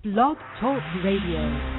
Blog Talk Radio.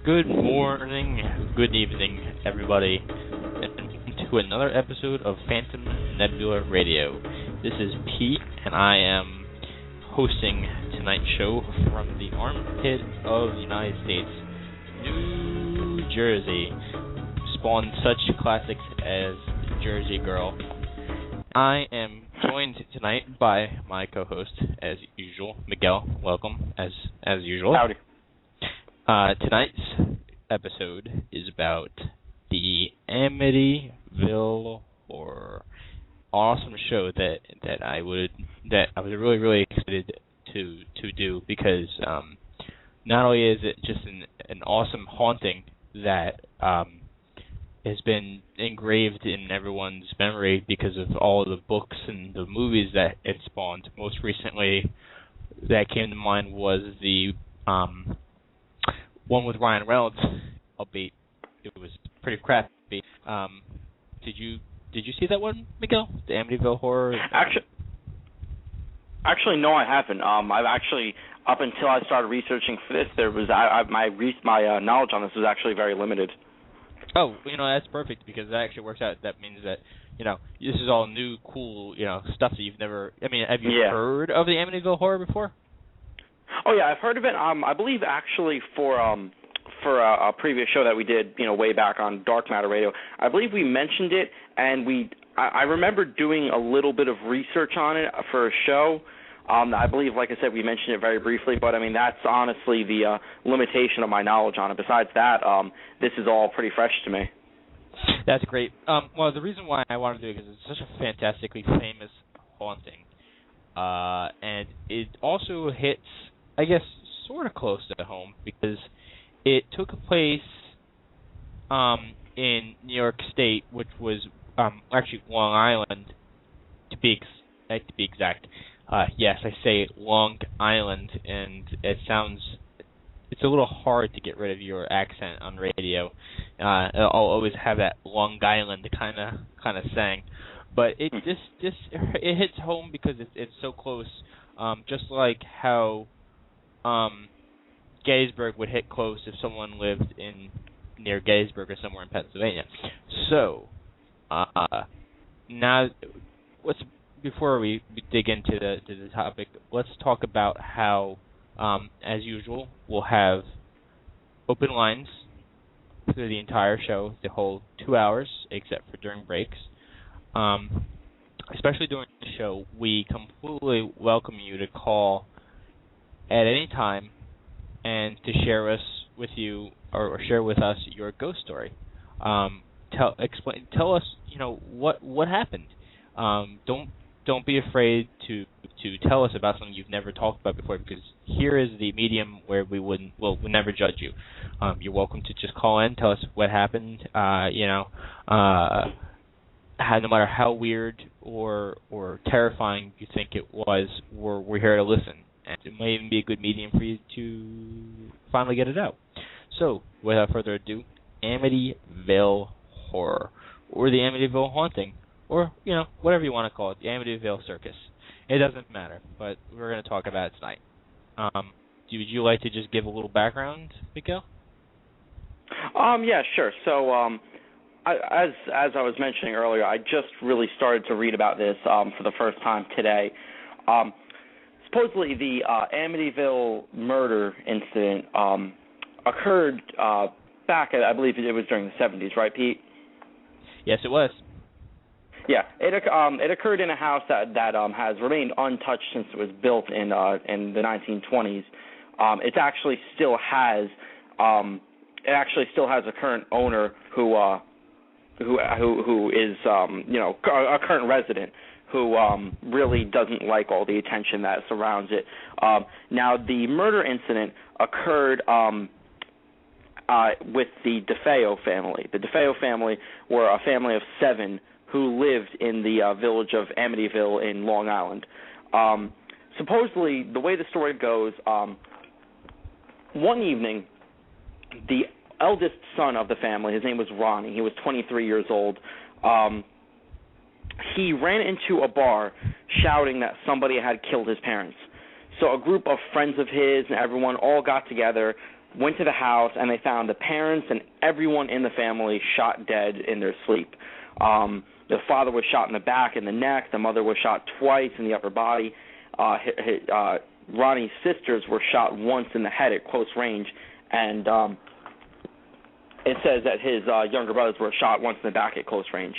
Good morning, good evening, everybody, and welcome to another episode of Phantom Nebula Radio. This is Pete, and I am hosting tonight's show from the armpit of the United States, New Jersey, spawned such classics as Jersey Girl. I am joined tonight by my co-host, as usual, Miguel. Welcome, as usual. Howdy. Tonight's episode is about the Amityville horror. Awesome show that I was really excited to do because not only is it just an awesome haunting that has been engraved in everyone's memory because of all of the books and the movies that it spawned. Most recently that came to mind was the one with Ryan Reynolds, albeit it was pretty crappy. Did you see that one, Miguel? The Amityville horror? Actually, no, I haven't. I've actually, up until I started researching for this, my knowledge on this was actually very limited. Oh, that's perfect because that actually works out. That means that this is all new, cool, stuff that you've never. I mean, have you heard of the Amityville horror before? Oh yeah, I've heard of it. I believe actually for a previous show that we did, way back on Dark Matter Radio, I believe we mentioned it, and I remember doing a little bit of research on it for a show. I believe, like I said, we mentioned it very briefly, but I mean that's honestly the limitation of my knowledge on it. Besides that, this is all pretty fresh to me. That's great. Well, the reason why I wanted to do it is it's such a fantastically famous haunting, and it also hits, I guess, sort of close to home because it took place in New York State, which was actually Long Island, to be exact. Yes, I say Long Island, and it's a little hard to get rid of your accent on radio. I'll always have that Long Island kind of saying, but it just it hits home because it's so close, just like how Gettysburg would hit close if someone lived near Gettysburg or somewhere in Pennsylvania. So, now before we dig into the topic, let's talk about how, as usual, we'll have open lines through the entire show, the whole 2 hours, except for during breaks. Especially during the show, we completely welcome you to call at any time and to share with you or share with us your ghost story. Tell us, what happened. Don't don't be afraid to tell us about something you've never talked about before, because here is the medium where we'll never judge you. You're welcome to just call in, tell us what happened. No matter how weird or terrifying you think it was, we're here to listen, and it may even be a good medium for you to finally get it out. So, without further ado, Amityville Horror, or the Amityville Haunting, or, whatever you want to call it, the Amityville Circus. It doesn't matter, but we're going to talk about it tonight. Would you like to just give a little background, Miguel? Yeah, sure. So, as I was mentioning earlier, I just really started to read about this for the first time today. Supposedly, the Amityville murder incident occurred back at, I believe it was during the 70s, right, Pete? Yes, it was. Yeah, it occurred in a house that has remained untouched since it was built in the 1920s. It actually still has a current owner who is a current resident who really doesn't like all the attention that surrounds it. Now, the murder incident occurred with the DeFeo family. The DeFeo family were a family of 7 who lived in the village of Amityville in Long Island. Supposedly, the way the story goes, one evening, the eldest son of the family, his name was Ronnie, he was 23 years old, he ran into a bar shouting that somebody had killed his parents. So a group of friends of his and everyone all got together, went to the house, and they found the parents and everyone in the family shot dead in their sleep. The father was shot in the back and the neck. The mother was shot twice in the upper body. Ronnie's sisters were shot once in the head at close range, and it says that his younger brothers were shot once in the back at close range.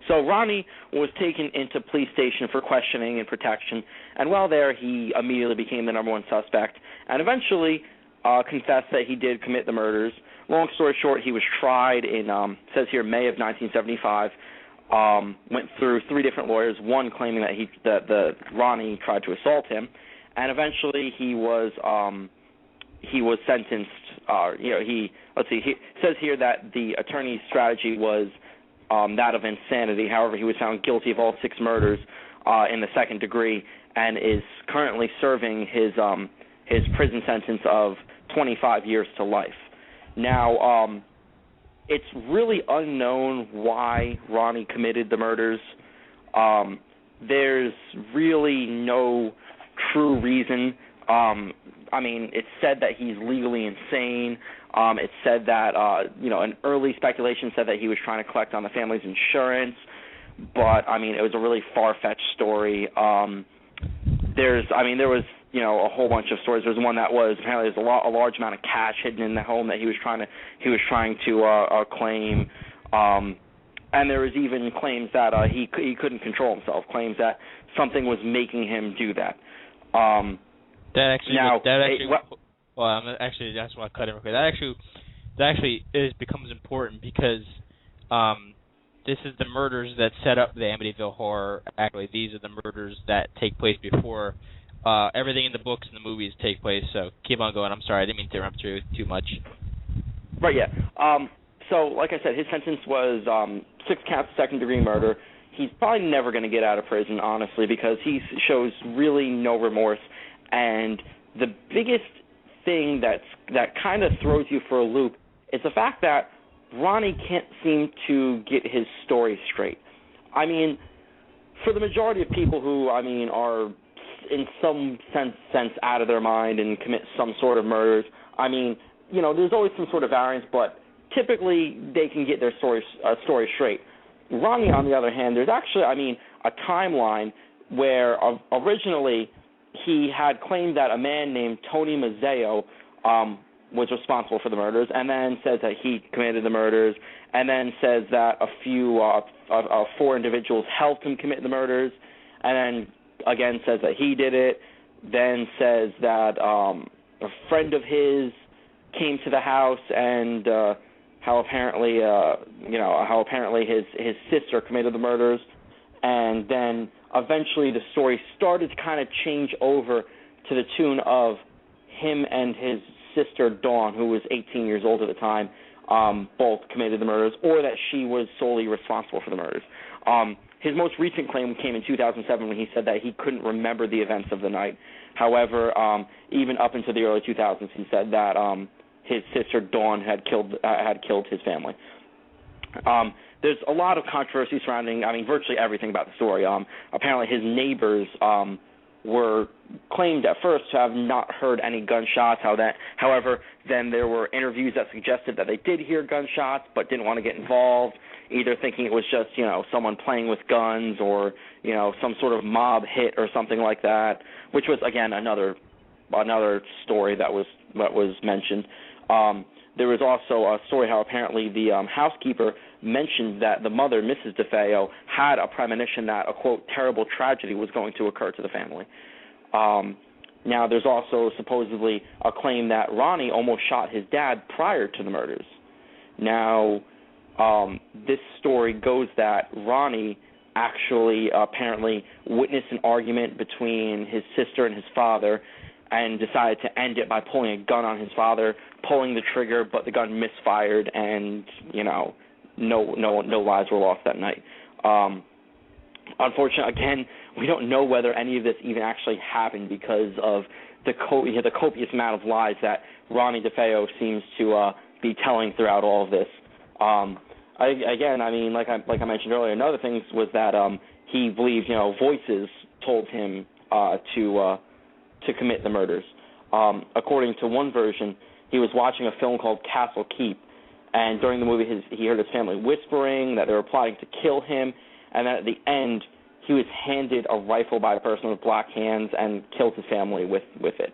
So Ronnie was taken into police station for questioning and protection, and while there, he immediately became the number one suspect, and eventually confessed that he did commit the murders. Long story short, he was tried in, says here, May of 1975. Went through 3 different lawyers, one claiming that Ronnie tried to assault him, and eventually he was sentenced. He says here that the attorney's strategy was that of insanity. However, he was found guilty of all 6 murders in the second degree, and is currently serving his prison sentence of 25 years to life. Now, it's really unknown why Ronnie committed the murders. There's really no true reason. It's said that he's legally insane. It's said that, an early speculation said that he was trying to collect on the family's insurance, but, it was a really far-fetched story. There was, a whole bunch of stories. There was one that was apparently there's a large amount of cash hidden in the home that he was trying to claim, and there was even claims that he couldn't control himself. Claims that something was making him do that. That's why I cut him. That actually becomes important because this is the murders that set up the Amityville Horror. Actually, these are the murders that take place before everything in the books and the movies take place. So keep on going. I'm sorry, I didn't mean to interrupt you too much. Right, yeah. So, like I said, his sentence was 6 counts of second-degree murder. He's probably never going to get out of prison, honestly, because he shows really no remorse. And the biggest thing that kind of throws you for a loop is the fact that Ronnie can't seem to get his story straight. For the majority of people who, are in some sense out of their mind and commit some sort of murders, there's always some sort of variance, but typically they can get their story straight. Ronnie, on the other hand, there's actually, a timeline where originally he had claimed that a man named Tony Mazzeo was responsible for the murders, and then says that he committed the murders, and then says that a few 4 individuals helped him commit the murders, and then again says that he did it, then says that a friend of his came to the house and how apparently his sister committed the murders, and then eventually the story started to kind of change over to the tune of him and his sister Dawn, who was 18 years old at the time, both committed the murders, or that she was solely responsible for the murders. His most recent claim came in 2007 when he said that he couldn't remember the events of the night. However, even up into the early 2000s, he said that his sister Dawn had killed his family. There's a lot of controversy surrounding, virtually everything about the story. Apparently his neighbors were claimed at first to have not heard any gunshots. However, then there were interviews that suggested that they did hear gunshots but didn't want to get involved, either thinking it was just, someone playing with guns or, some sort of mob hit or something like that, which was, again, another story that was mentioned. There was also a story how apparently the housekeeper mentioned that the mother, Mrs. DeFeo, had a premonition that a, quote, terrible tragedy was going to occur to the family. Now, there's also supposedly a claim that Ronnie almost shot his dad prior to the murders. Now, this story goes that Ronnie actually apparently witnessed an argument between his sister and his father and decided to end it by pulling a gun on his father, pulling the trigger, but the gun misfired, and, no lives were lost that night. Unfortunately, again, we don't know whether any of this even actually happened because of the copious amount of lies that Ronnie DeFeo seems to be telling throughout all of this. Like I mentioned earlier, another thing was that he believed, voices told him to commit the murders. According to one version, he was watching a film called Castle Keep, and during the movie he heard his family whispering that they were plotting to kill him, and then at the end he was handed a rifle by a person with black hands and killed his family with it.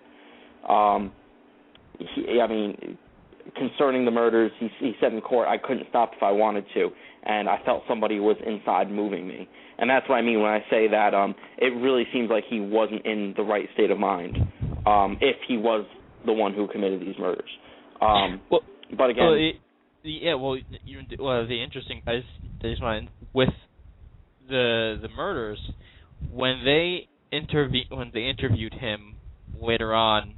Concerning the murders, he said in court, "I couldn't stop if I wanted to, and I felt somebody was inside moving me." And that's what I mean when I say that it really seems like he wasn't in the right state of mind if he was the one who committed these murders. But again... the interesting... I just want with the murders, when they interviewed him later on,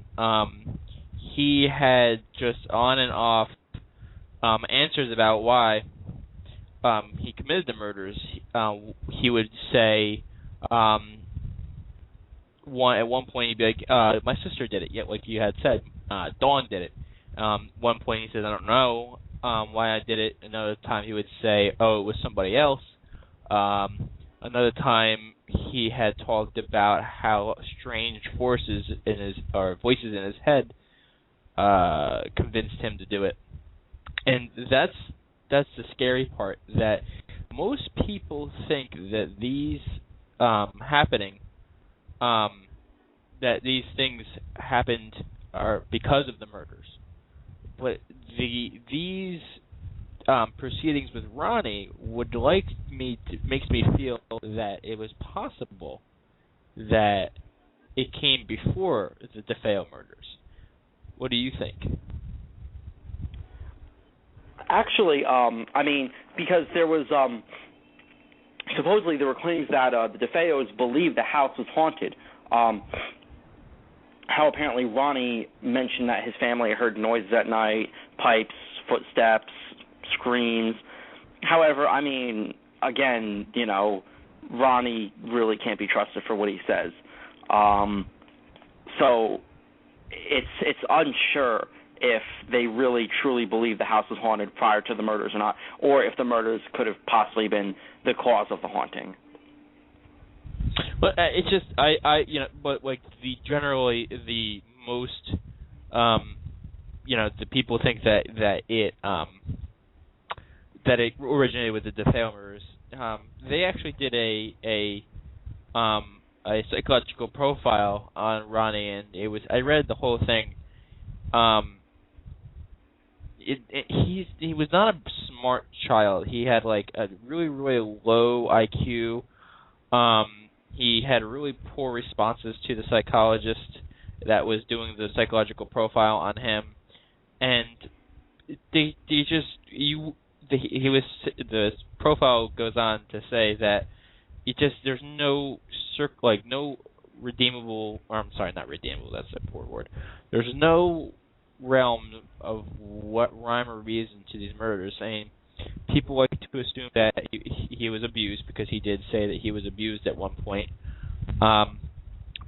he had just on and off answers about why he committed the murders. He would say, at one point he'd be like, "My sister did it." Yet, like you had said, Dawn did it. One point he said, "I don't know why I did it." Another time he would say, "Oh, it was somebody else." Another time he had talked about how strange voices in his head convinced him to do it. And that's the scary part, that most people think that these that these things happened are because of the murders. But these proceedings with Ronnie makes me feel that it was possible that it came before the DeFeo murders. What do you think? Actually, because there was supposedly there were claims that the DeFeos believed the house was haunted. How apparently Ronnie mentioned that his family heard noises at night, pipes, footsteps, screams. However, again, Ronnie really can't be trusted for what he says. So it's unsure if they really truly believe the house was haunted prior to the murders or not, or if the murders could have possibly been the cause of the haunting. But it's just but like the most the people think that it originated with the DeFeo murders. They actually did a psychological profile on Ronnie, and I read the whole thing. He was not a smart child. He had like a really, really low IQ. He had really poor responses to the psychologist that was doing the psychological profile on him, and the profile goes on to say that it just there's no no redeemable. Or I'm sorry, not redeemable. That's a poor word. There's no realm of what rhyme or reason to these murders. Saying people like to assume that he was abused because he did say that he was abused at one point.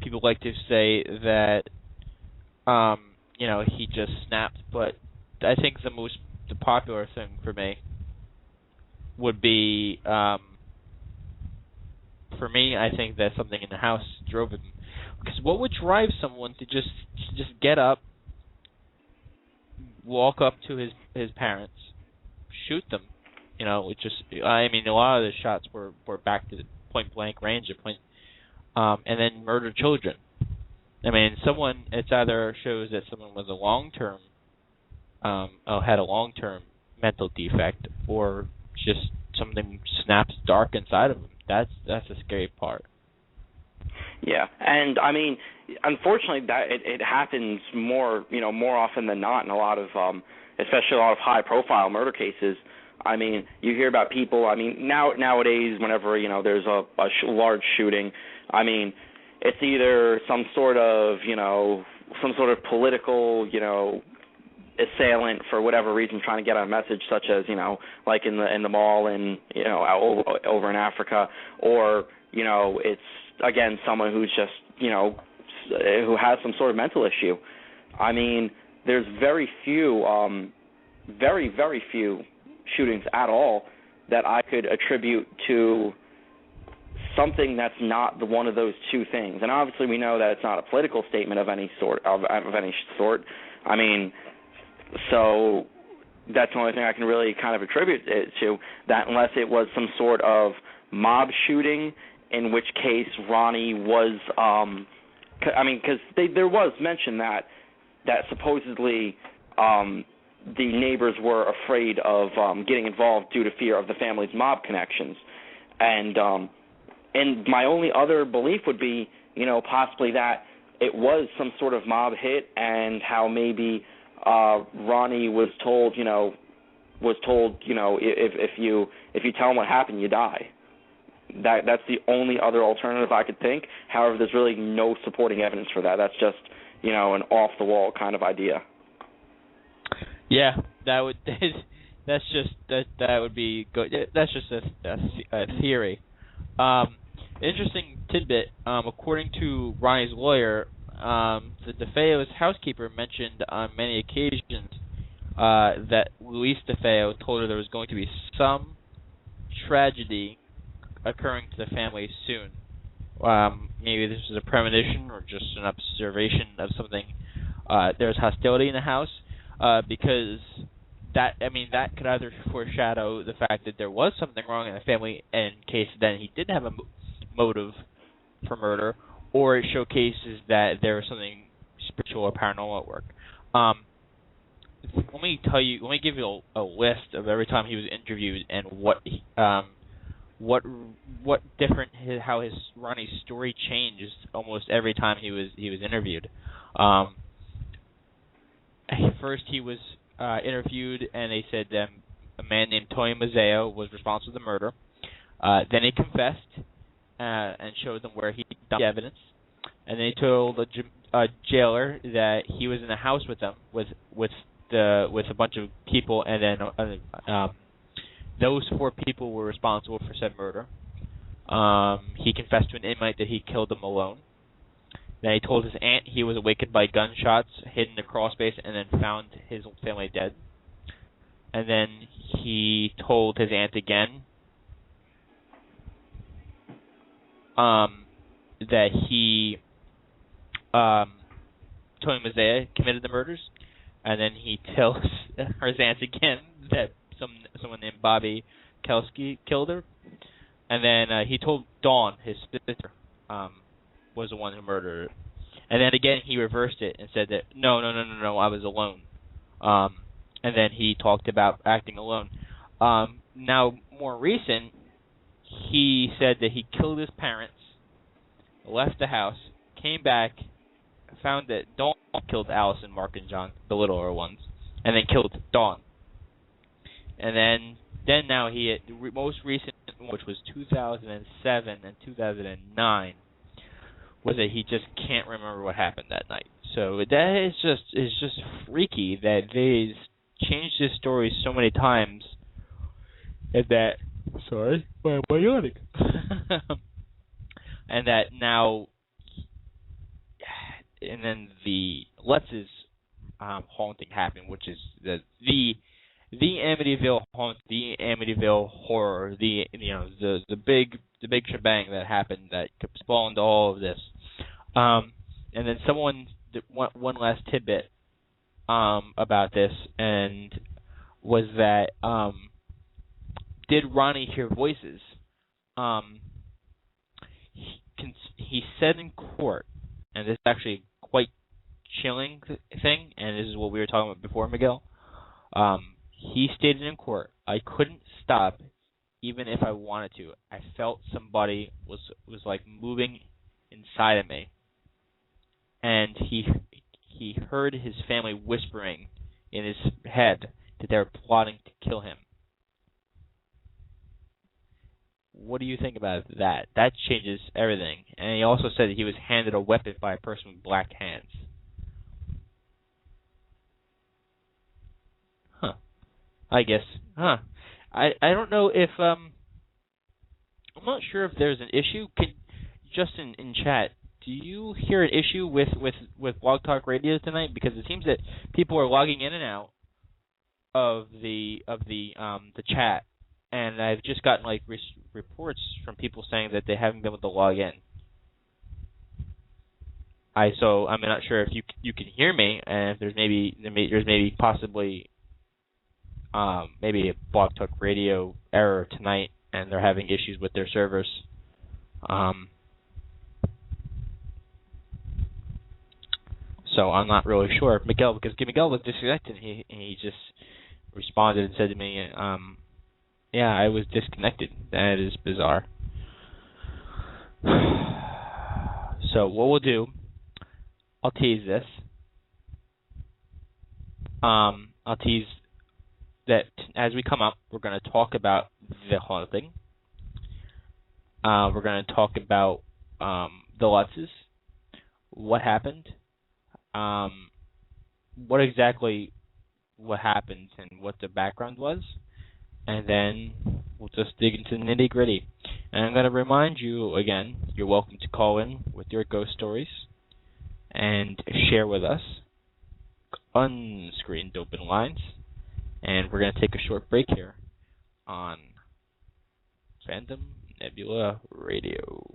People like to say that he just snapped, but I think the popular thing for me would be I think that something in the house drove him. Because what would drive someone to just get up, walk up to his parents, shoot them? A lot of the shots were back to point blank range and then murder children. It's either shows that someone was had a long-term mental defect, or just something snaps dark inside of them. That's the scary part. Yeah, and unfortunately, that it happens more often than not in a lot of, especially a lot of high-profile murder cases. You hear about people. Nowadays, whenever there's a large shooting, it's either some sort of political assailant for whatever reason trying to get a message, such as like in the mall and over in Africa, or it's again someone who's just who has some sort of mental issue. There's very few shootings at all that I could attribute to something that's not one of those two things. And obviously we know that it's not a political statement of any sort. So that's the only thing I can really kind of attribute it to, that unless it was some sort of mob shooting, in which case Ronnie was, because there was mention that supposedly the neighbors were afraid of getting involved due to fear of the family's mob connections. And my only other belief would be, possibly that it was some sort of mob hit, and how maybe Ronnie was told, if you tell him what happened, you die. That's the only other alternative I could think. However, there's really no supporting evidence for that. That's just, an off-the-wall kind of idea. Yeah, that would be good. That's just a theory. Interesting tidbit. According to Ronnie's lawyer, the DeFeo's housekeeper mentioned on many occasions that Luis DeFeo told her there was going to be some tragedy occurring to the family soon. Maybe this was a premonition or just an observation of something. There's hostility in the house, because that could either foreshadow the fact that there was something wrong in the family, in case then he didn't have a motive for murder, or it showcases that there was something spiritual or paranormal at work. Let me give you a list of every time he was interviewed and how Ronnie's story changes almost every time he was interviewed. First, he was interviewed, and they said that a man named Tony Mazzeo was responsible for the murder. Then he confessed and showed them where he dumped the evidence. And they told a jailer that he was in the house with them, with a bunch of people, and then those 4 people were responsible for said murder. He confessed to an inmate that he killed them alone. Then he told his aunt he was awakened by gunshots, hid in the crawl space, and then found his family dead. And then he told his aunt again that he, Tony Mazzea, committed the murders. And then he tells his aunt again that someone named Bobby Kelski killed her. And then he told Dawn, his sister, was the one who murdered her. And then again he reversed it and said that no, I was alone. And then he talked about acting alone. Now, more recent, he said that he killed his parents, left the house, came back, found that Dawn killed Allison, Mark, and John, the littler ones, and then killed Dawn. And then now most recently which was 2007 and 2009, was that he just can't remember what happened that night. So that is just freaky that they've changed this story so many times, and that why am I yawning? And that now, and then the Lutz's haunting happened, which is the Amityville haunt, the Amityville horror, the big shebang that happened that spawned all of this. And then someone one last tidbit about this, and was that did Ronnie hear voices? He said in court, and this is actually quite chilling thing, and this is what we were talking about before, Miguel. He stated in court, I couldn't stop even if I wanted to. I felt somebody was like moving inside of me. And he heard his family whispering in his head that they were plotting to kill him. What do you think about that? That changes everything. And he also said that he was handed a weapon by a person with black hands. I guess. I don't know if I'm not sure if there's an issue. Justin in chat, do you hear an issue with Blog Talk Radio tonight? Because it seems that people are logging in and out of the chat, and I've just gotten like reports from people saying that they haven't been able to log in. So I'm not sure if you can hear me, and if there's maybe possibly maybe a Blog Talk Radio error tonight, and they're having issues with their servers. So I'm not really sure. Miguel was disconnected. He just responded and said to me, yeah, I was disconnected. That is bizarre. So what we'll do, I'll tease this. I'll tease that as we come up, we're going to talk about the haunting. We're going to talk about the Lutzes, what happened, what happened and what the background was, and then we'll just dig into the nitty-gritty. And I'm going to remind you again, you're welcome to call in with your ghost stories and share with us unscreened open lines. And we're going to take a short break here on Phantom Nebula Radio.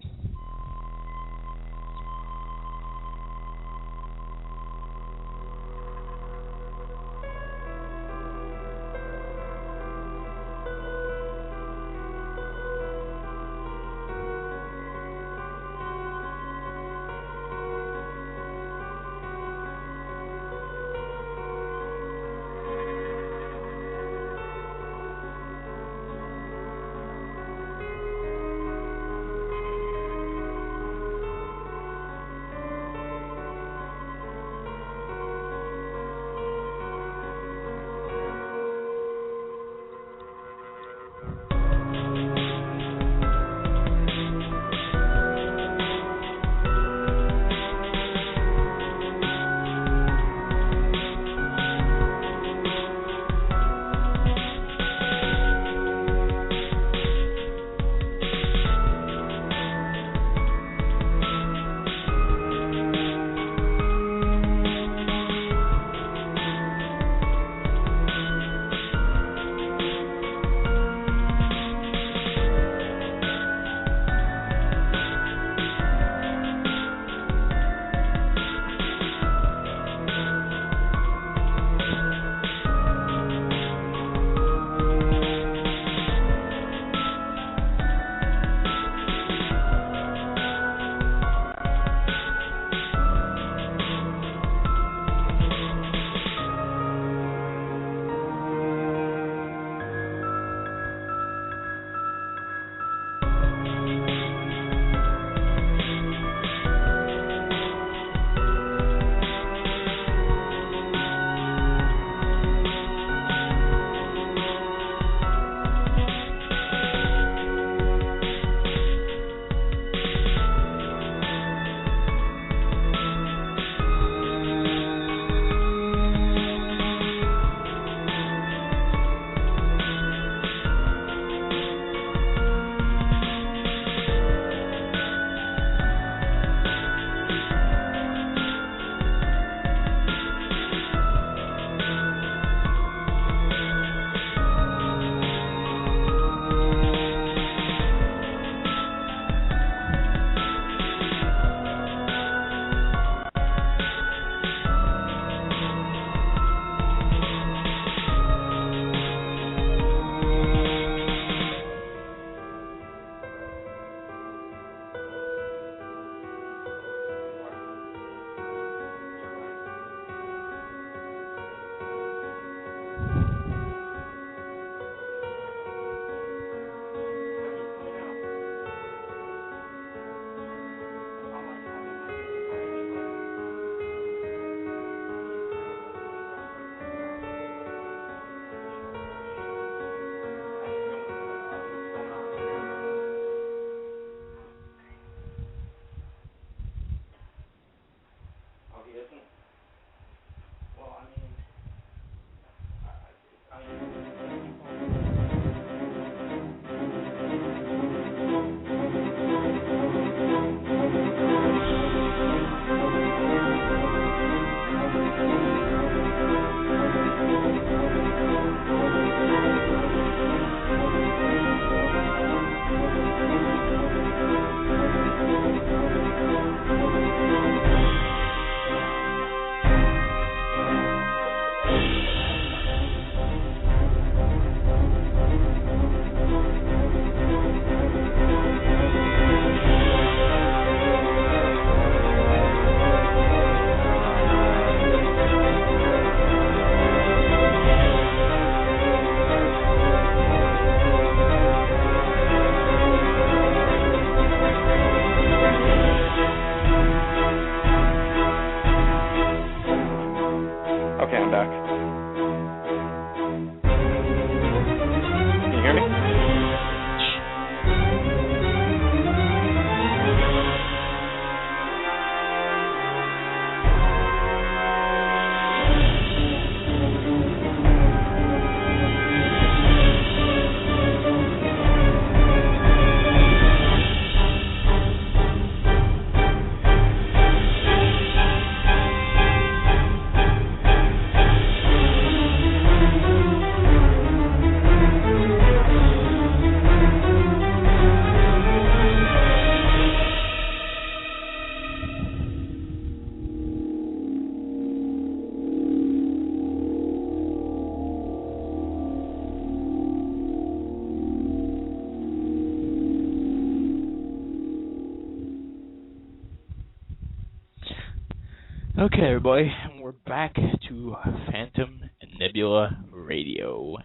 Okay, everybody, we're back to Phantom and Nebula Radio,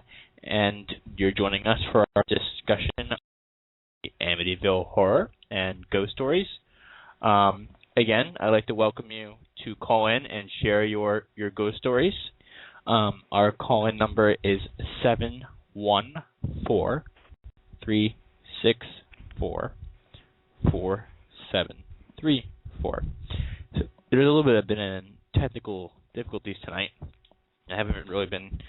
and you're joining us for our discussion of Amityville horror and ghost stories. Again, I'd like to welcome you to call in and share your ghost stories. Our call-in number is 714-364-4734. There's a little bit of technical difficulties tonight. I haven't really been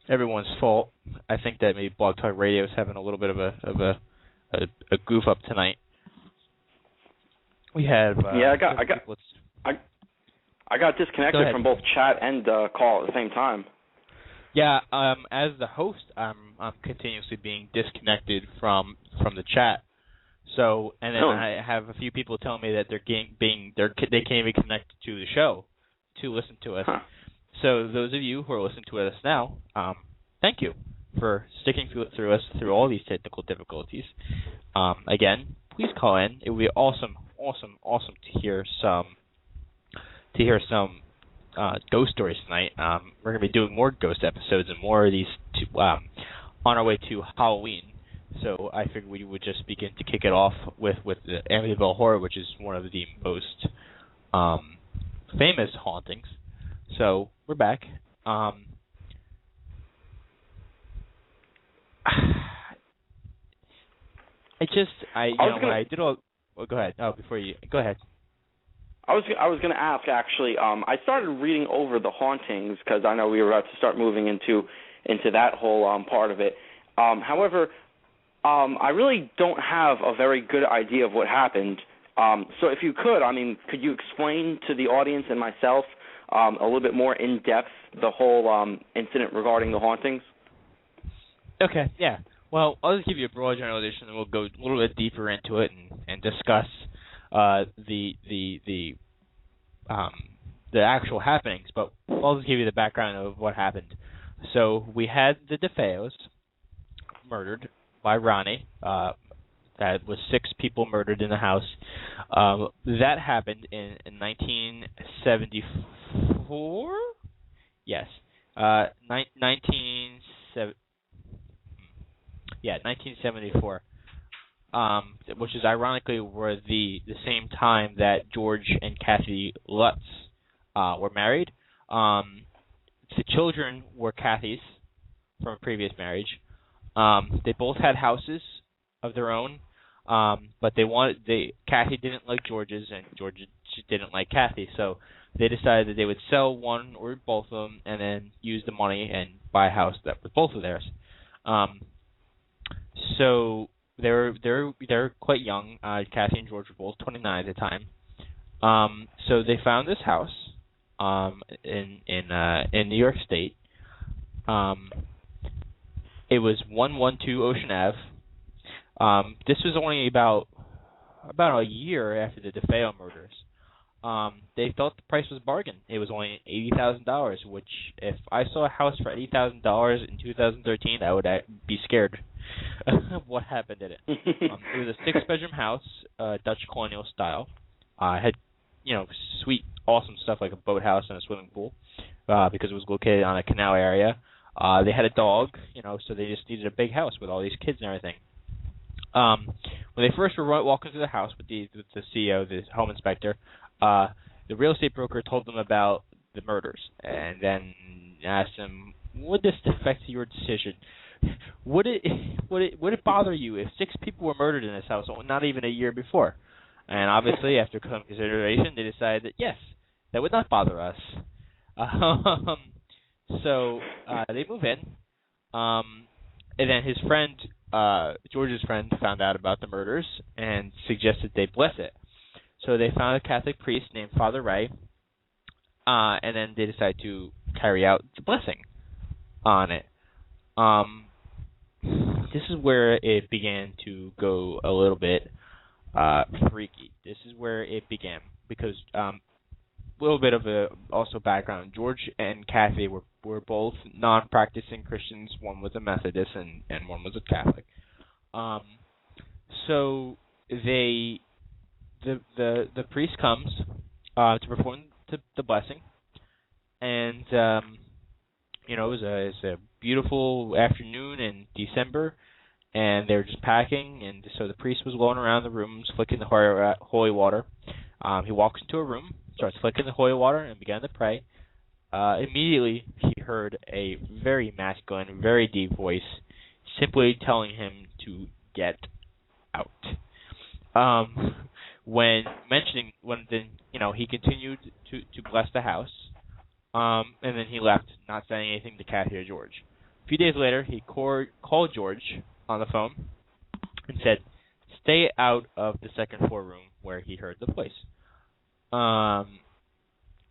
everyone's fault. I think that maybe Blog Talk Radio is having a little bit of a goof up tonight. We have I got disconnected from both chat and call at the same time. Yeah, as the host, I'm continuously being disconnected from the chat. So, and then I have a few people telling me that they can't even connect to the show to listen to us. Huh. So, those of you who are listening to us now, thank you for sticking through us through all these technical difficulties. Again, please call in. It would be awesome to hear some ghost stories tonight. We're going to be doing more ghost episodes and more of these on our way to Halloween. So I figured we would just begin to kick it off with the Amityville horror, which is one of the most famous hauntings. So we're back. Go ahead. Go ahead. I was going to ask, actually. I started reading over the Hauntings because I know we were about to start moving into that whole part of it. However, I really don't have a very good idea of what happened. So if you could you explain to the audience and myself a little bit more in depth the whole incident regarding the Hauntings? Okay, yeah. Well, I'll just give you a broad generalization, and we'll go a little bit deeper into it and discuss the actual happenings. But I'll just give you the background of what happened. So we had the DeFeos murdered by Ronnie. That was 6 people murdered in the house. That happened in 1974? Yes. 1974. Which is ironically were the same time that George and Kathy Lutz were married. The children were Kathy's from a previous marriage. They both had houses of their own, but Kathy didn't like George's, and George didn't like Kathy, so they decided that they would sell one or both of them, and then use the money and buy a house that was both of theirs. So they're quite young. Kathy and George were both 29 at the time. So they found this house in New York State. It was 112 Ocean Ave. This was only about a year after the DeFeo murders. They thought the price was a bargain. It was only $80,000, which if I saw a house for $80,000 in 2013, I would be scared of what happened in it. It was a 6-bedroom house, Dutch colonial style. Had sweet, awesome stuff like a boathouse and a swimming pool because it was located on a canal area. They had a dog, so they just needed a big house with all these kids and everything. When they first were walking through the house with the CEO, the home inspector, the real estate broker told them about the murders and then asked them, would this affect your decision? Would it bother you if 6 people were murdered in this house not even a year before? And obviously, after some consideration, they decided that yes, that would not bother us. So they move in, and then his friend, George's friend, found out about the murders and suggested they bless it. So they found a Catholic priest named Father Ray, and then they decided to carry out the blessing on it. This is where it began to go a little bit freaky. This is where it began because a little bit of also background. George and Kathy were both non-practicing Christians. One was a Methodist and one was a Catholic. So the priest comes to perform the blessing, and it was a beautiful afternoon in December, and they were just packing, and so the priest was going around the rooms flicking the holy water. He walks into a room, starts flicking the holy water, and began to pray. Immediately, he heard a very masculine, very deep voice simply telling him to get out. When he continued to bless the house, and then he left, not saying anything to Kathy or George. A few days later, he called George on the phone and said, "Stay out of the second floor room where he heard the voice."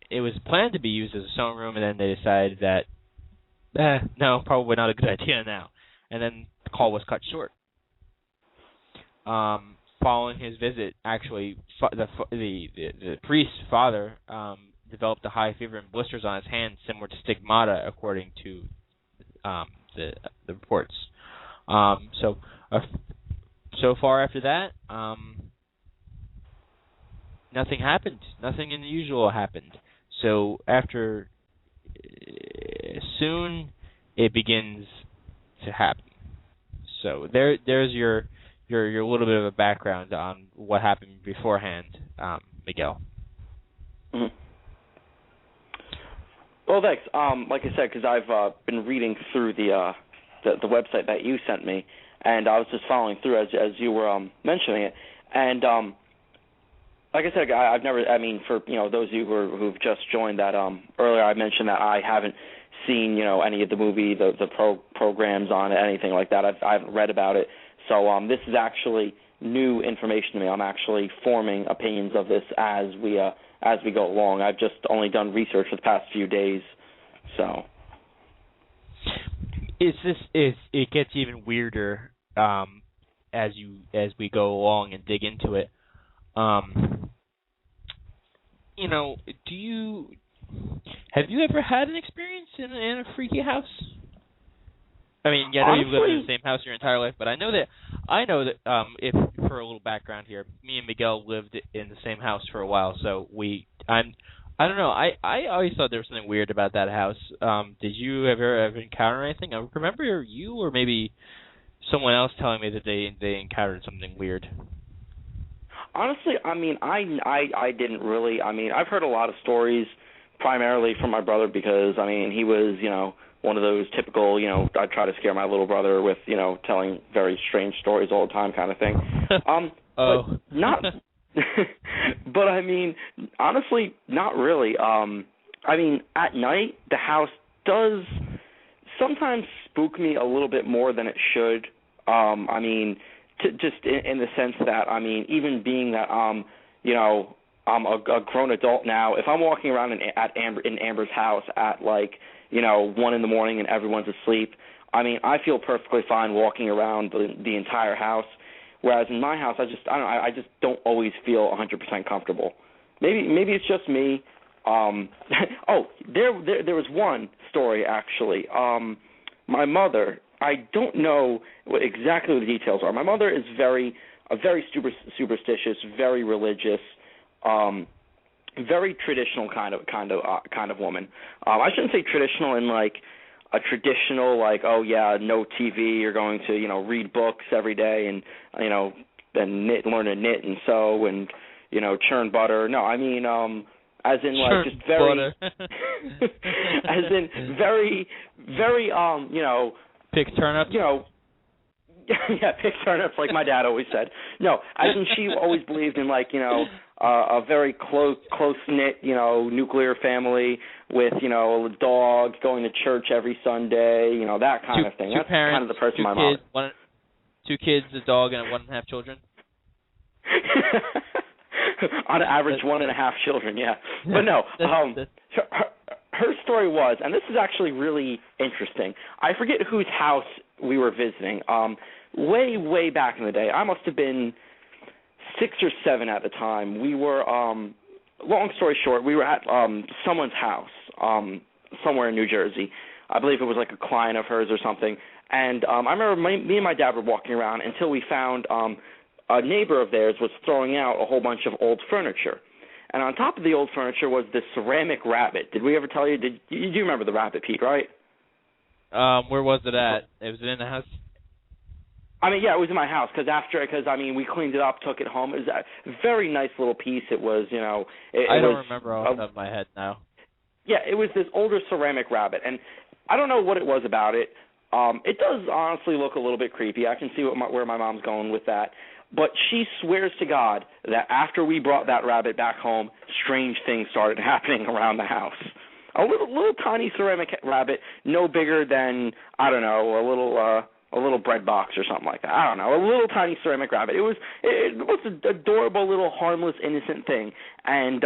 It was planned to be used as a sewing room, and then they decided that, no, probably not a good idea now. And then the call was cut short. Following his visit, actually, the priest's father developed a high fever and blisters on his hands, similar to stigmata, according to the reports. So far after that, nothing happened. Nothing unusual happened. So after soon, it begins to happen. So there's your little bit of a background on what happened beforehand, Miguel. Mm-hmm. Well, thanks. Like I said, because I've been reading through the website that you sent me, and I was just following through as you were mentioning it, and like I said, I've never. I mean, for those of you who've just joined, that earlier I mentioned that I haven't seen any of the movie, the programs on it, anything like that. I haven't read about it, so this is actually new information to me. I'm actually forming opinions of this as we go along. I've just only done research for the past few days, so. It gets even weirder as we go along and dig into it. Have you ever had an experience in a freaky house? I mean, yeah, I know you've lived in the same house your entire life, but I know that if for a little background here, me and Miguel lived in the same house for a while, so I don't know. I always thought there was something weird about that house. Did you ever encounter anything? I remember you or maybe someone else telling me that they encountered something weird. Honestly, I mean, I didn't really. I mean, I've heard a lot of stories, primarily from my brother, because I mean he was one of those typical I try to scare my little brother with telling very strange stories all the time kind of thing. But not. But I mean, honestly, not really. I mean, at night the house does sometimes spook me a little bit more than it should. I mean. Just in the sense that, I mean, even being that I'm a grown adult now, if I'm walking around in Amber's house at 1 in the morning and everyone's asleep, I mean, I feel perfectly fine walking around the entire house. Whereas in my house, I just don't always feel 100% comfortable. Maybe it's just me. There was one story actually. My mother. I don't know exactly what the details are. My mother is a very superstitious, very religious, very traditional kind of woman. I shouldn't say traditional in like a traditional no TV. You're going to read books every day and then learn to knit and sew and churn butter. No, I mean as in like just very as in very pick turnips? Yeah, pick turnips, like my dad always said. No, as in she always believed in a very close-knit, nuclear family with, a dog, going to church every Sunday, that kind of thing. That's parents, kind of the person my mom. 2 kids, a dog, and 1.5 children? On average, 1.5 children, yeah. But no, her story was, and this is actually really interesting, I forget whose house we were visiting. Way back in the day, I must have been 6 or 7 at the time. We were, long story short, we were at someone's house somewhere in New Jersey. I believe it was like a client of hers or something. And I remember me and my dad were walking around until we found a neighbor of theirs was throwing out a whole bunch of old furniture. and on top of the old furniture was this ceramic rabbit. Did we ever tell you? You do remember the rabbit, Pete, right? Where was it at? It was in the house? I mean, yeah, it was in my house because we cleaned it up, took it home. It was a very nice little piece. It was, I don't remember off the top of my head now. Yeah, it was this older ceramic rabbit, and I don't know what it was about it. It does honestly look a little bit creepy. I can see where my mom's going with that. But she swears to God that after we brought that rabbit back home, strange things started happening around the house. A little tiny ceramic rabbit, no bigger than, I don't know, a little bread box or something like that. I don't know, a little tiny ceramic rabbit. It was an adorable little harmless, innocent thing. And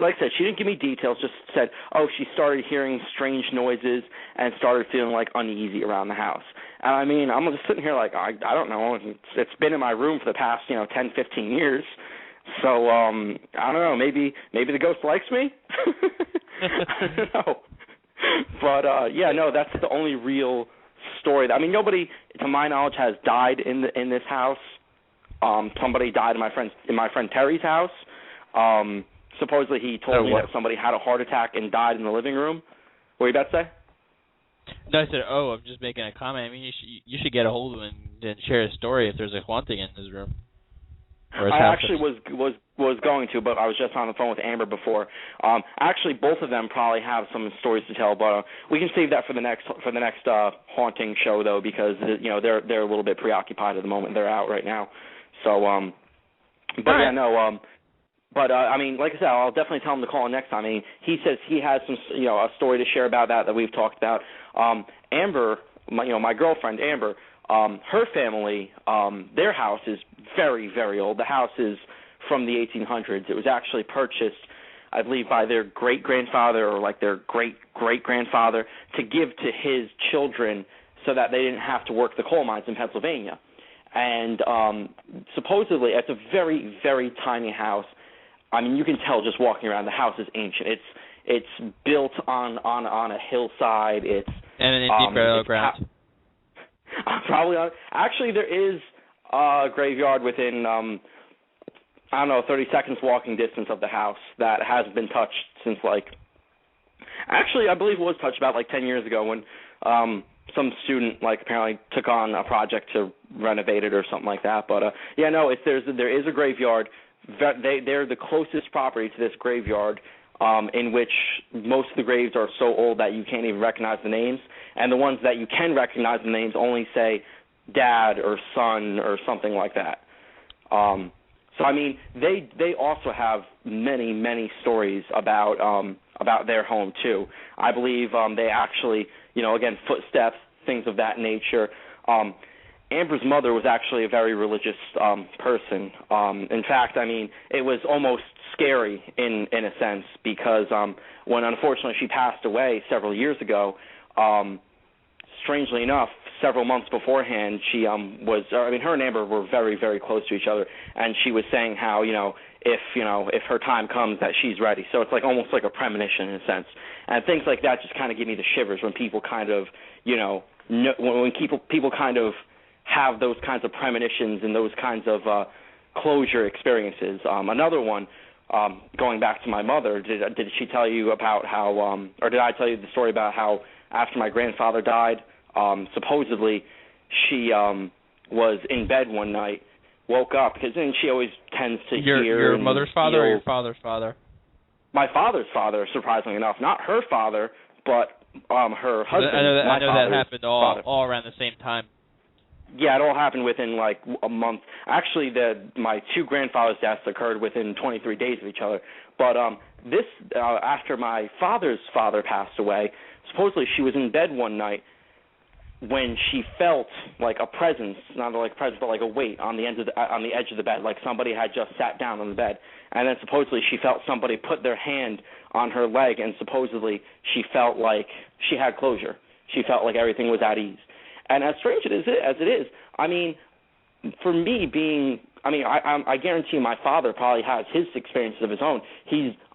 like I said, she didn't give me details, just said, she started hearing strange noises and started feeling like uneasy around the house. And I mean, I'm just sitting here like, I don't know, it's been in my room for the past, 10, 15 years. So, I don't know, maybe the ghost likes me? I don't know. But, that's the only real story. I mean, nobody, to my knowledge, has died in this house. Somebody died in my friend Terry's house. Supposedly he told me that somebody had a heart attack and died in the living room. What were you about to say? No, I said, I'm just making a comment. I mean, you should get a hold of him and share a story if there's a haunting in his room. I actually was going to, but I was just on the phone with Amber before. Actually, both of them probably have some stories to tell, but we can save that for the next haunting show though, because they're a little bit preoccupied at the moment. They're out right now, so But I mean, like I said, I'll definitely tell him to call in next time. I mean, he says he has some, a story to share about that we've talked about. Amber, my girlfriend Amber, her family, their house is very, very old. The house is from the 1800s. It was actually purchased, I believe, by their great-grandfather or like their great-great-grandfather to give to his children so that they didn't have to work the coal mines in Pennsylvania. And supposedly, it's a very, very tiny house. I mean, you can tell just walking around. The house is ancient. It's built on a hillside. It's and in deep burial ground. Probably on. Actually, there is a graveyard within 30 seconds walking distance of the house that hasn't been touched since Actually, I believe it was touched about 10 years ago when some student apparently took on a project to renovate it or something like that. But there is a graveyard. They're the closest property to this graveyard, in which most of the graves are so old that you can't even recognize the names, and the ones that you can recognize the names only say dad or son or something like that. So I mean, they also have many, many stories about their home too. I believe they actually, again, footsteps, things of that nature. Amber's mother was actually a very religious person. In fact, I mean, it was almost scary in a sense because when unfortunately she passed away several years ago, strangely enough, several months beforehand, her and Amber were very, very close to each other, and she was saying how, if her time comes that she's ready. So it's almost like a premonition in a sense. And things like that just kind of give me the shivers when people kind of, when people kind of have those kinds of premonitions and those kinds of closure experiences. Another one, going back to my mother, did she tell you about how, or did I tell you the story about how after my grandfather died, supposedly she was in bed one night, woke up, because then she always tends to hear... Your mother's father or your father's father? My father's father, surprisingly enough. Not her father, but her husband. I know that happened all around the same time. Yeah, it all happened within a month. Actually, my two grandfathers' deaths occurred within 23 days of each other. But this after my father's father passed away, supposedly she was in bed one night when she felt like a presence, not like a presence, but like a weight on the edge of the bed, like somebody had just sat down on the bed. And then supposedly she felt somebody put their hand on her leg, and supposedly she felt like she had closure. She felt like everything was at ease. And as strange as it is, I mean, for me I guarantee my father probably has his experiences of his own.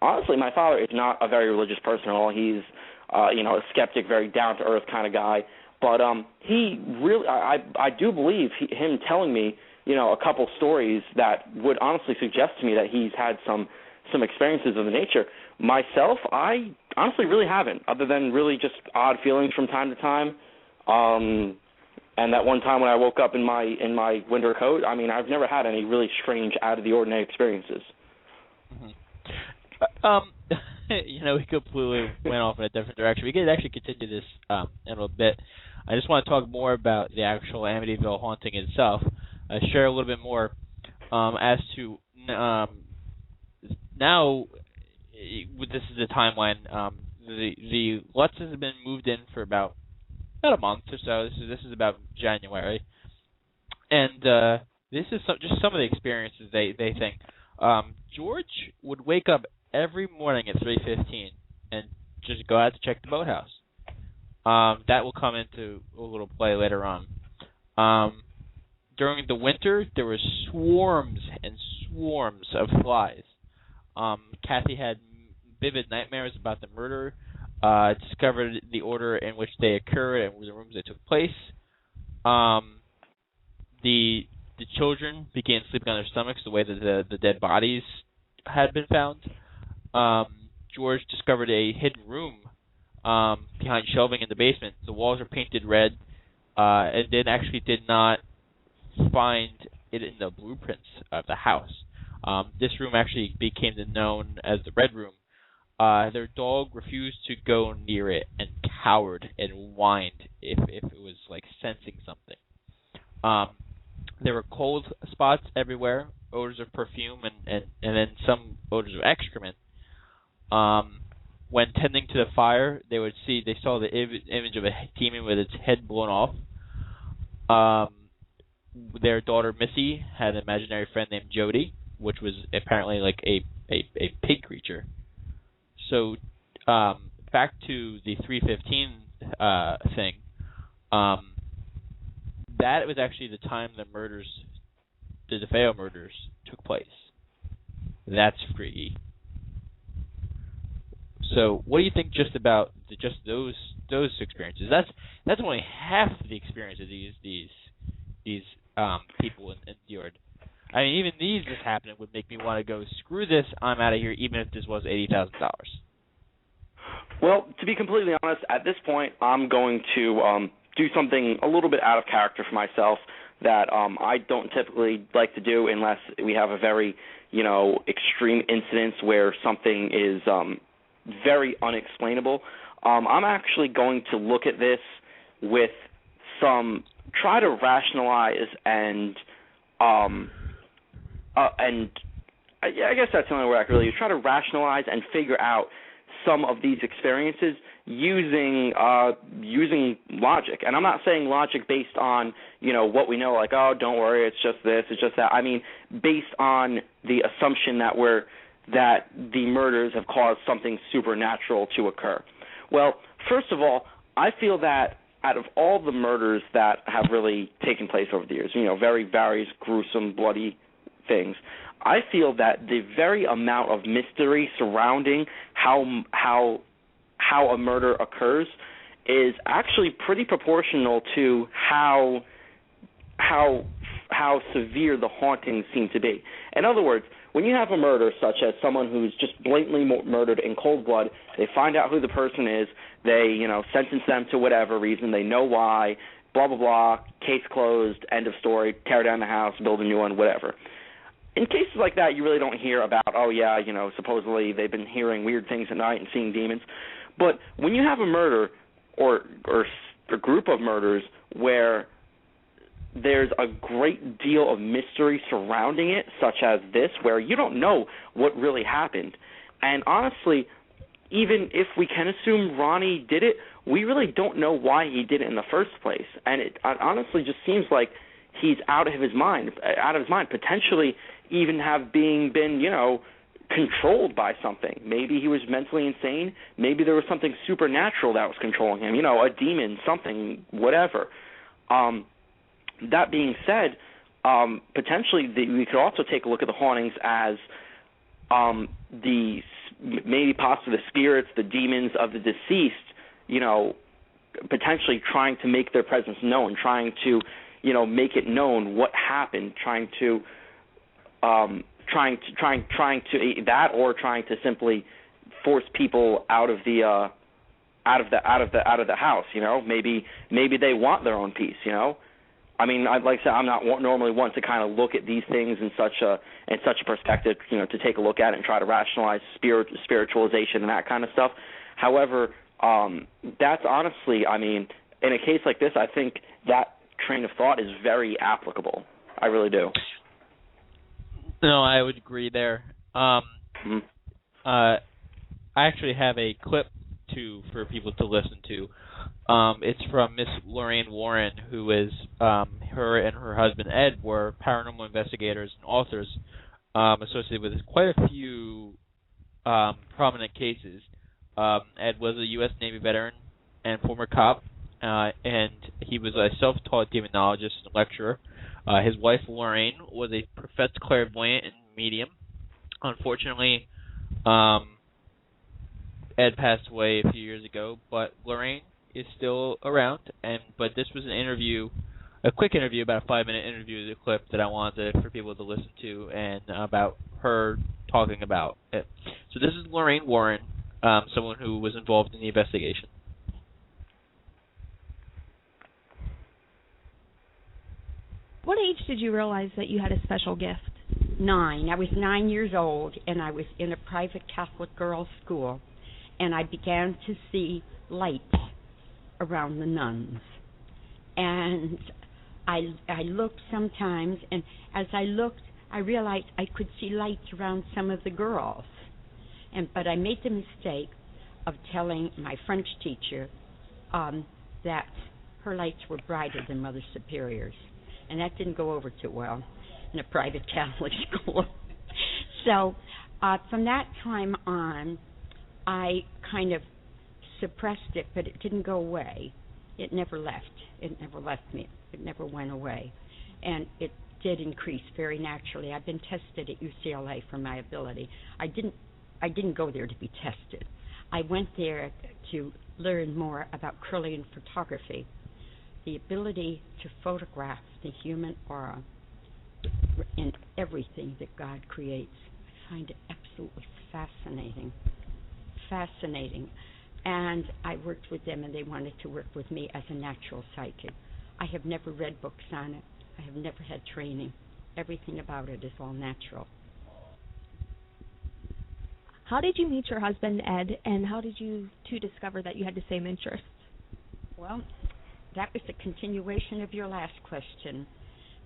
Honestly, my father is not a very religious person at all. He's, a skeptic, very down-to-earth kind of guy. But he really, I do believe him telling me, a couple stories that would honestly suggest to me that he's had some some experiences of the nature. Myself, I honestly really haven't, other than really just odd feelings from time to time. And that one time when I woke up in my winter coat, I mean, I've never had any really strange, out of the ordinary experiences. We completely went off in a different direction. We could actually continue this in a little bit. I just want to talk more about the actual Amityville haunting itself. Share a little bit more as to now. This is the timeline. The Lutzes have been moved in for about a month or so. This is about January, and this is just some of the experiences they think. George would wake up every morning at 3:15 and just go out to check the boathouse. That will come into a little play later on. During the winter, there were swarms and swarms of flies. Kathy had vivid nightmares about the murder, discovered the order in which they occurred and the rooms they took place. The children began sleeping on their stomachs the way that the dead bodies had been found. George discovered a hidden room behind shelving in the basement. The walls were painted red, and then actually did not find it in the blueprints of the house. This room actually became known as the Red Room. Their dog refused to go near it and cowered and whined if it was like sensing something. There were cold spots everywhere, odors of perfume, and then some odors of excrement. When tending to the fire, they saw the image of a demon with its head blown off. Their daughter Missy had an imaginary friend named Jody, which was apparently like a pig creature. So back to the 3:15 thing. That was actually the time the DeFeo murders took place. That's freaky. So, what do you think just about those experiences? That's only half the experiences these people endured. I mean, even these just happening would make me want to go, screw this, I'm out of here, even if this was $80,000. Well, to be completely honest, at this point, I'm going to do something a little bit out of character for myself that I don't typically like to do unless we have a very, extreme incidents where something is very unexplainable. I'm actually going to look at this with try to rationalize and I guess that's the only word I can really use. Try to rationalize and figure out some of these experiences using logic. And I'm not saying logic based on, what we know, like, oh, don't worry, it's just this, it's just that. I mean, based on the assumption that the murders have caused something supernatural to occur. Well, first of all, I feel that out of all the murders that have really taken place over the years, very various gruesome, bloody things, I feel that the very amount of mystery surrounding how a murder occurs is actually pretty proportional to how severe the hauntings seem to be. In other words, when you have a murder such as someone who's just blatantly murdered in cold blood, they find out who the person is, they, sentence them to whatever reason, they know why, blah, blah, blah, case closed, end of story, tear down the house, build a new one, whatever. In cases like that, you really don't hear about, supposedly they've been hearing weird things at night and seeing demons. But when you have a murder or a group of murders where there's a great deal of mystery surrounding it, such as this, where you don't know what really happened. And honestly, even if we can assume Ronnie did it, we really don't know why he did it in the first place. And it honestly just seems like he's out of his mind, potentially even been controlled by something. Maybe he was mentally insane. Maybe there was something supernatural that was controlling him, a demon, something, whatever. That being said, potentially we could also take a look at the hauntings as maybe possibly the spirits, the demons of the deceased, potentially trying to make their presence known, trying to, make it known what happened, trying to trying to that, or trying to simply force people out of the house. Maybe they want their own peace. I mean, I'd like to say I'm not normally one to kind of look at these things in such a perspective, to take a look at it and try to rationalize spiritualization and that kind of stuff. However, that's honestly, I mean, in a case like this, I think that train of thought is very applicable. I really do. No, I would agree there. I actually have a clip for people to listen to. It's from Miss Lorraine Warren, who is her and her husband Ed were paranormal investigators and authors associated with quite a few prominent cases. Ed was a U.S. Navy veteran and former cop, and he was a self-taught demonologist and lecturer. His wife Lorraine was a professed clairvoyant and medium. Unfortunately, Ed passed away a few years ago, but Lorraine is still around. But this was an interview, a quick interview, about a 5-minute interview, the clip that I wanted for people to listen to, and about her talking about it. So this is Lorraine Warren, someone who was involved in the investigation. What age did you realize that you had a special gift? 9. I was 9 years old, and I was in a private Catholic girls' school, and I began to see lights around the nuns. And I looked sometimes, and as I looked, I realized I could see lights around some of the girls. But I made the mistake of telling my French teacher that her lights were brighter than Mother Superior's. And that didn't go over too well in a private Catholic school. So from that time on, I kind of suppressed it, but it didn't go away. It never left. It never left me. It never went away. And it did increase very naturally. I've been tested at UCLA for my ability. I didn't go there to be tested. I went there to learn more about Kirlian photography, the ability to photograph the human aura in everything that God creates. I find it absolutely fascinating. And I worked with them, and they wanted to work with me as a natural psychic. I have never read books on it. I have never had training. Everything about it is all natural. How did you meet your husband, Ed, and how did you two discover that you had the same interests? Well, that was a continuation of your last question,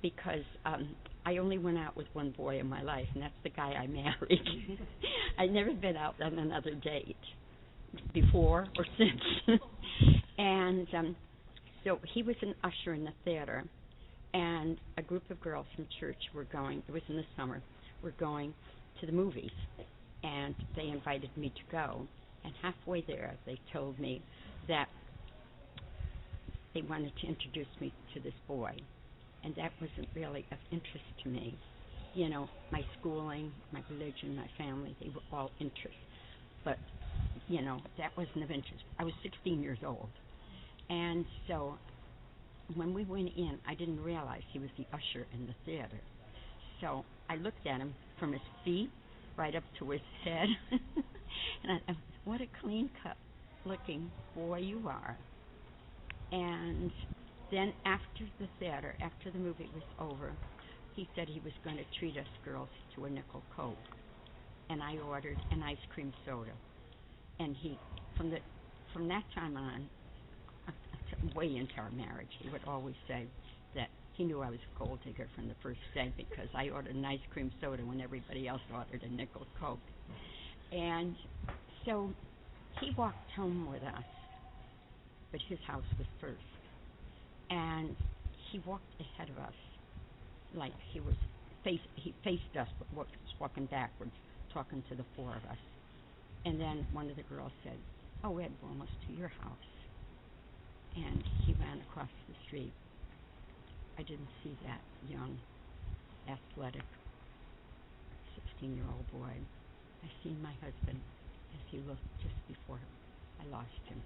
because I only went out with one boy in my life, and that's the guy I married. I'd never been out on another date before or since. And so he was an usher in the theater, and a group of girls from church were going, it was in the summer, were going to the movies, and they invited me to go. And halfway there, they told me that they wanted to introduce me to this boy, and that wasn't really of interest to me. You know, my schooling, my religion, my family, they were all interest. But, you know, that wasn't of interest. I was 16 years old. And so when we went in, I didn't realize he was the usher in the theater. So I looked at him from his feet right up to his head. And I thought, what a clean-cut looking boy you are. And then after the theater, after the movie was over, he said he was going to treat us girls to a nickel Coke. And I ordered an ice cream soda. And he, from that time on, way into our marriage, he would always say that he knew I was a gold digger from the first day, because I ordered an ice cream soda when everybody else ordered a nickel Coke. And so he walked home with us, but his house was first. And he walked ahead of us like he faced us, but was walking backwards, talking to the four of us. And then one of the girls said, "Oh, Ed, we're almost to your house." And he ran across the street. I didn't see that young, athletic, 16-year-old boy. I seen my husband as he looked just before I lost him.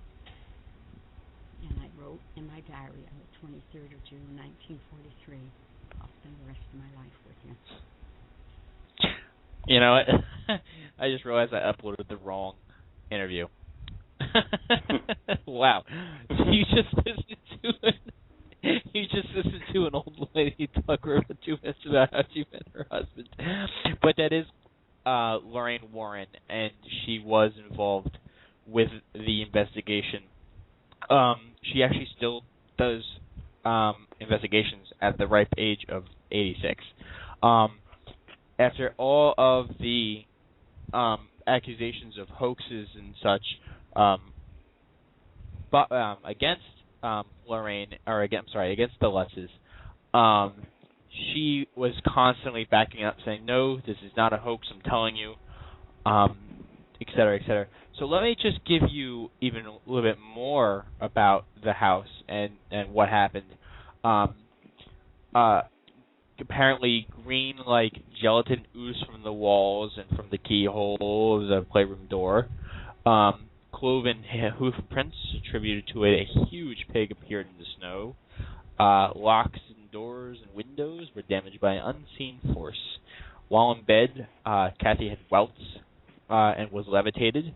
And I wrote in my diary on the 23rd of June, 1943, I'll spend the rest of my life with him. You know what? I just realized I uploaded the wrong interview. Wow. So you just listened to an old lady talk for about 2 minutes about how she met her husband. But that is Lorraine Warren, and she was involved with the investigation. She actually still does investigations at the ripe age of 86. After all of the accusations of hoaxes and such against Lorraine, or against the Lutzes, she was constantly backing up, saying, "No, this is not a hoax. I'm telling you," et cetera, et cetera. So let me just give you even a little bit more about the house and what happened. Apparently, green like gelatin oozed from the walls and from the keyhole of the playroom door. Cloven hoof prints attributed to it. A huge pig appeared in the snow. Locks and doors and windows were damaged by an unseen force. While in bed, Kathy had welts and was levitated.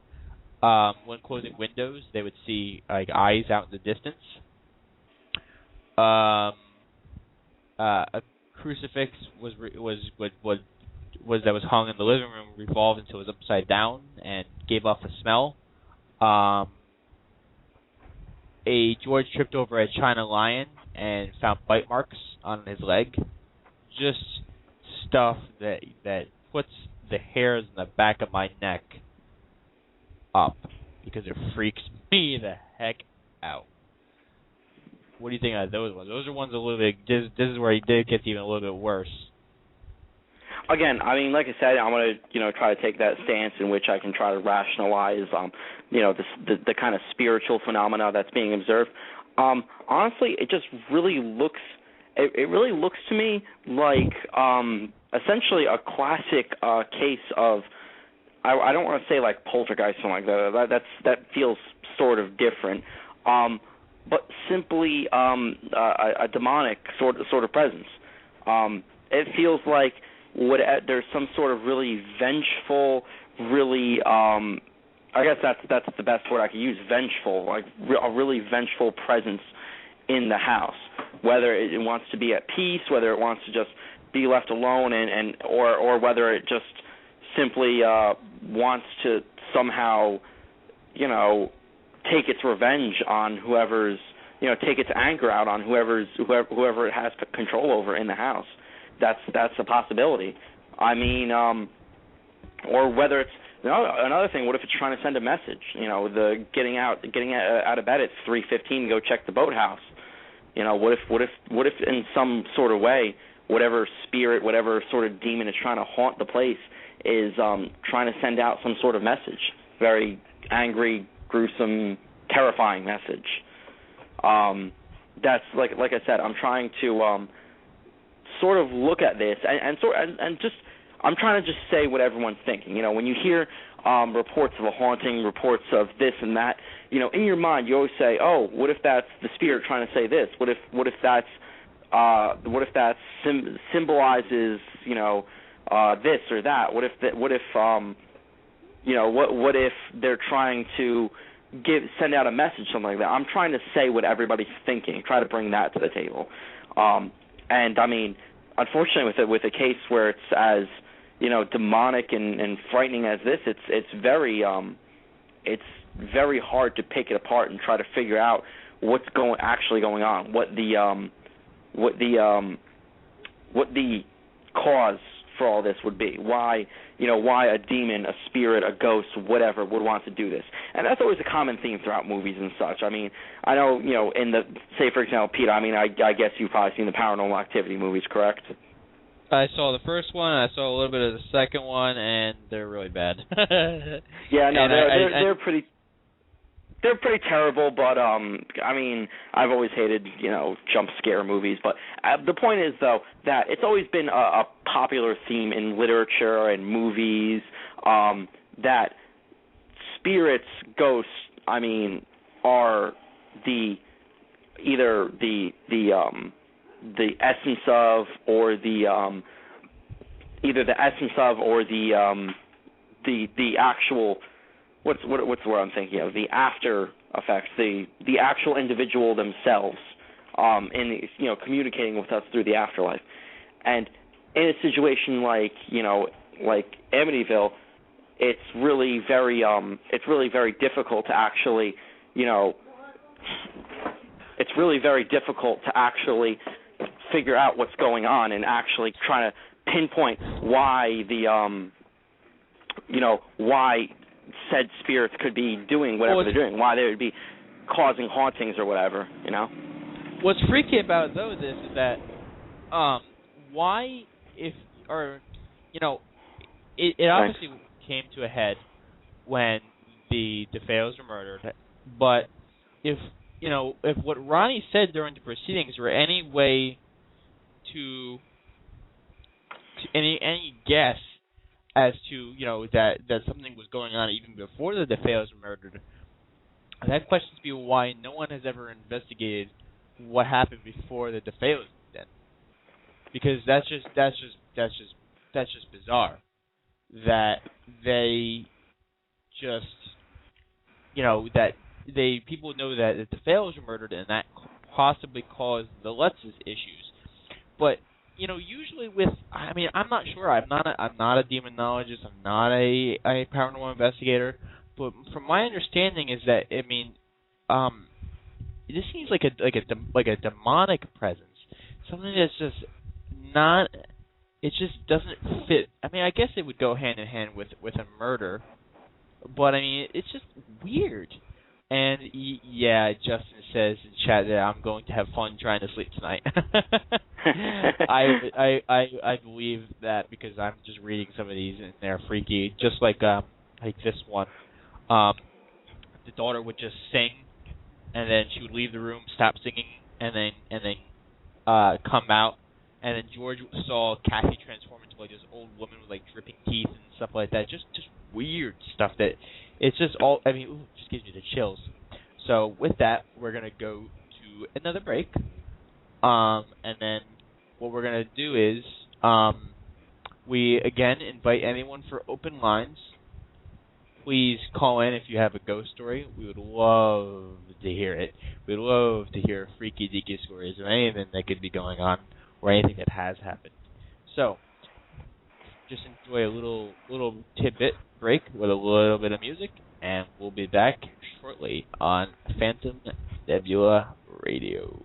When closing windows, they would see like eyes out in the distance. A crucifix was that was hung in the living room revolved until it was upside down and gave off a smell. A George tripped over a China lion and found bite marks on his leg. Just stuff that puts the hairs in the back of my neck up because it freaks me the heck out. What do you think of those ones? Those are ones a little bit. This is where it gets even a little bit worse. Again, I mean, like I said, I'm going to, try to take that stance in which I can try to rationalize, the kind of spiritual phenomena that's being observed. Honestly, it just really looks, it really looks to me like essentially a classic case of, I don't want to say like poltergeist or something like that. That feels sort of different. But simply a demonic sort of presence. It feels like there's some sort of really vengeful, really I guess that's the best word I could use, vengeful, like a really vengeful presence in the house. Whether it wants to be at peace, whether it wants to just be left alone, or whether it just simply wants to somehow, take its revenge on whoever's, take its anger out on whoever it has control over in the house. That's a possibility. I mean, or whether it's another thing. What if it's trying to send a message? The getting out of bed at 3:15, go check the boathouse. What if in some sort of way, whatever spirit, whatever sort of demon is trying to haunt the place is trying to send out some sort of message, very angry, gruesome, terrifying message. That's like I said, I'm trying to sort of look at this and just I'm trying to just say what everyone's thinking. When you hear reports of a haunting, reports of this and that, in your mind you always say, oh, what if that's the spirit trying to say this? What if that symbolizes this or that? What if they're trying to send out a message, something like that? I'm trying to say what everybody's thinking, try to bring that to the table. And I mean, unfortunately, with a case where it's as demonic and frightening as this, it's very hard to pick it apart and try to figure out what's actually going on, what the cause for all this would be, why a demon, a spirit, a ghost, whatever would want to do this. And that's always a common theme throughout movies and such. I mean, I know, in the, say for example, Peter, I mean, I guess you've probably seen the Paranormal Activity movies, correct? I saw the first one, I saw a little bit of the second one, and they're really bad. Yeah, no, they're pretty terrible, but I mean, I've always hated, jump scare movies, but the point is, though, that it's always been a popular theme in literature and movies, that spirits, ghosts, I mean, are either the essence of, or the either the essence of or the actual what's the word I'm thinking of, the after effects, the actual individual themselves, in communicating with us through the afterlife. And in a situation like Amityville, it's really very difficult to actually figure out what's going on and actually try to pinpoint why why said spirits could be doing whatever they're doing, why they would be causing hauntings or whatever, What's freaky about it, though, this is that why it obviously came to a head when the DeFeos were murdered, but if what Ronnie said during the proceedings were any way to any guess as to that something was going on even before the DeFeos were murdered, that questions me why no one has ever investigated what happened before the DeFeos were dead, because that's just bizarre that they just people know that the DeFeos were murdered and that possibly caused the Lutz's issues, but usually I'm not sure. I'm not a demonologist. I'm not a paranormal investigator. But from my understanding is that this seems like a demonic presence, something that's just not. It just doesn't fit. I guess it would go hand in hand with a murder, but it's just weird. And Justin says in chat that I'm going to have fun trying to sleep tonight. I believe that because I'm just reading some of these and they're freaky. Just like this one, the daughter would just sing, and then she would leave the room, stop singing, and then come out, and then George saw Kathy transform into like this old woman with like dripping teeth and stuff like that. Just weird stuff that it's just all. It just gives me the chills. So with that, we're gonna go to another break, and then what we're gonna do is we again invite anyone for open lines. Please call in if you have a ghost story. We would love to hear it. We'd love to hear freaky deaky stories of anything that could be going on or anything that has happened. So just enjoy a little tidbit break with a little bit of music, and we'll be back shortly on Phantom Nebula Radio.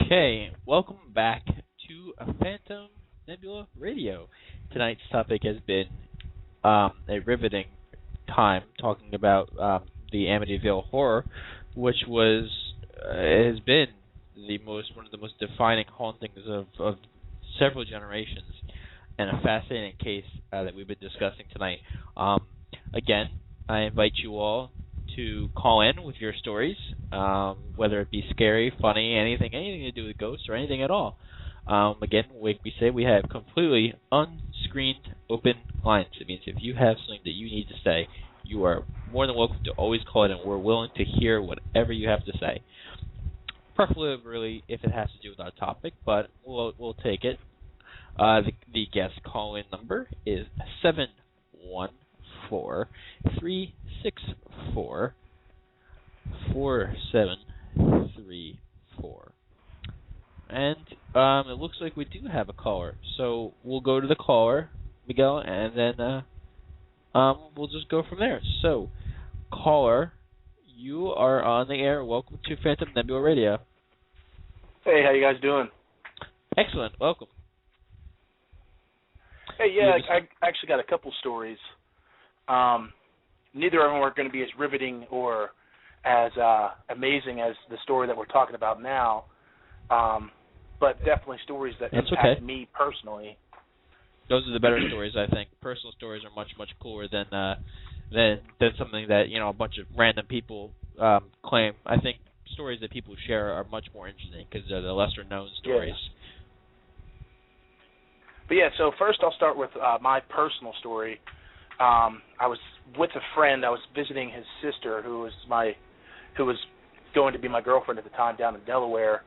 Okay, welcome back to Phantom Nebula Radio. Tonight's topic has been a riveting time talking about the Amityville horror, which has been one of the most defining hauntings of several generations, and a fascinating case that we've been discussing tonight. Again, I invite you all to call in with your stories, whether it be scary, funny, anything to do with ghosts or anything at all. Again, like we say, we have completely unscreened open lines. It means if you have something that you need to say, you are more than welcome to always call in, and we're willing to hear whatever you have to say. Preferably if it has to do with our topic, but we'll take it. The guest call-in number is 714-364-4734. And it looks like we do have a caller. So we'll go to the caller, Miguel, and then we'll just go from there. So, caller, you are on the air. Welcome to Phantom Nebula Radio. Hey, how you guys doing? Excellent. Welcome. Hey, yeah, I actually got a couple stories. Neither of them are going to be as riveting or as amazing as the story that we're talking about now, but definitely stories that impact me personally. Those are the better stories, I think. Personal stories are much, much cooler than something that a bunch of random people claim. I think stories that people share are much more interesting because they're the lesser-known stories. Yeah. But yeah, so first I'll start with my personal story. I was with a friend. I was visiting his sister, who was going to be my girlfriend at the time, down in Delaware,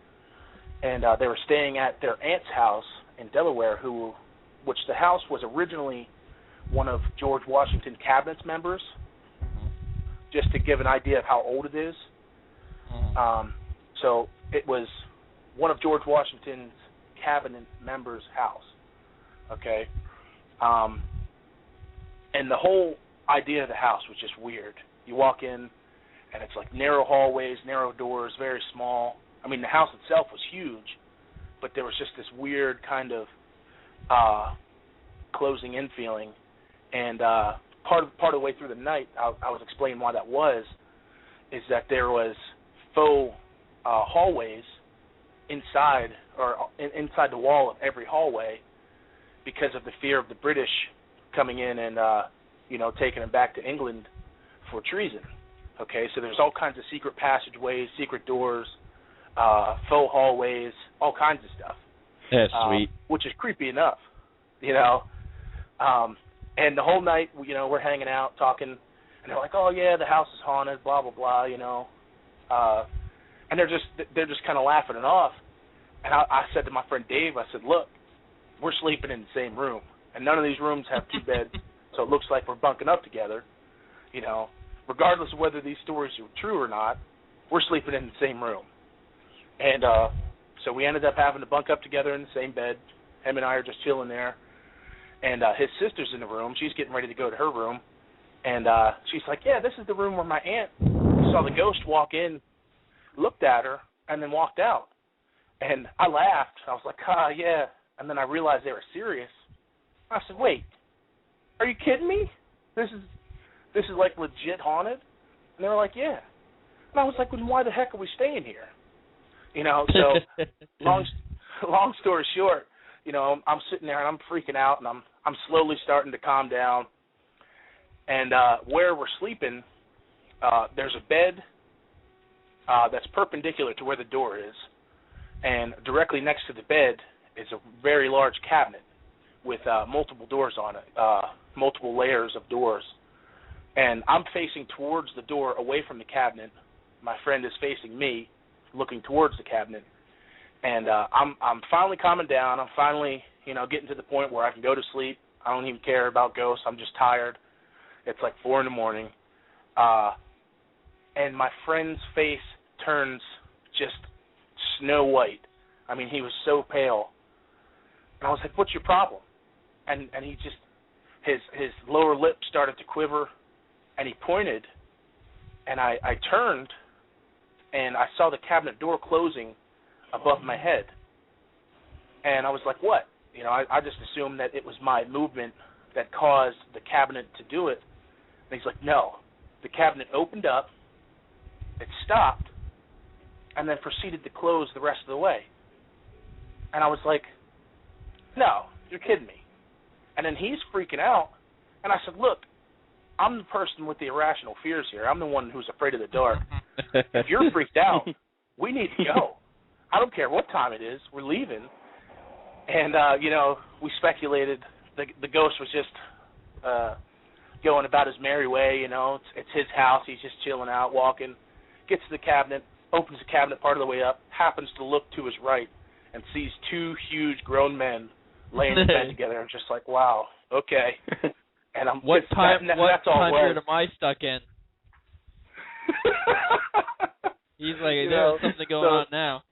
and they were staying at their aunt's house in Delaware, which the house was originally one of George Washington Cabinet's members. Just to give an idea of how old it is. So it was one of George Washington's cabinet members' house. Okay. And the whole idea of the house was just weird. You walk in, and it's like narrow hallways, narrow doors, very small. I mean, the house itself was huge, but there was just this weird kind of closing in feeling. And part of the way through the night, I was explaining why that was, is that there was faux hallways inside the wall of every hallway because of the fear of the British coming in and taking them back to England for treason. Okay, so there's all kinds of secret passageways, secret doors, faux hallways, all kinds of stuff. Yeah, sweet. Which is creepy enough, And the whole night, we're hanging out, talking, and they're like, "Oh yeah, the house is haunted, blah blah blah," and they're just kind of laughing it off. And I said to my friend Dave, I said, "Look, we're sleeping in the same room, and none of these rooms have two beds, so it looks like we're bunking up together. Regardless of whether these stories are true or not, we're sleeping in the same room." And so we ended up having to bunk up together in the same bed. Him and I are just chilling there. And his sister's in the room. She's getting ready to go to her room. And she's like, "Yeah, this is the room where my aunt saw the ghost walk in, looked at her, and then walked out." And I laughed. I was like, yeah. And then I realized they were serious. I said, "Wait, are you kidding me? This is like legit haunted?" And they were like, "Yeah." And I was like, "Well, why the heck are we staying here?" So long story short, I'm sitting there and I'm freaking out, and I'm slowly starting to calm down. And where we're sleeping, there's a bed that's perpendicular to where the door is, and directly next to the bed is a very large cabinet with multiple doors on it, multiple layers of doors. And I'm facing towards the door, away from the cabinet. My friend is facing me, looking towards the cabinet. And I'm finally calming down. I'm finally, getting to the point where I can go to sleep. I don't even care about ghosts. I'm just tired. It's like 4 a.m. And my friend's face turns just snow white. I mean, he was so pale. And I was like, "What's your problem?" And he just, his lower lip started to quiver, and he pointed, and I turned, and I saw the cabinet door closing above my head. And I was like, "What?" I just assumed that it was my movement that caused the cabinet to do it. And he's like, "No, the cabinet opened up, it stopped, and then proceeded to close the rest of the way." And I was like, "No, you're kidding me." And then he's freaking out, and I said, "Look, I'm the person with the irrational fears here. I'm the one who's afraid of the dark. If you're freaked out, we need to go. I don't care what time it is. We're leaving." And, we speculated the ghost was just going about his merry way, It's his house. He's just chilling out, walking, gets to the cabinet, opens the cabinet part of the way up, happens to look to his right, and sees 2 huge grown men laying in bed together, and just like, wow, okay. And I'm what just, time? that, What that's all time it was. period am I stuck in? He's like, "There's something going on now."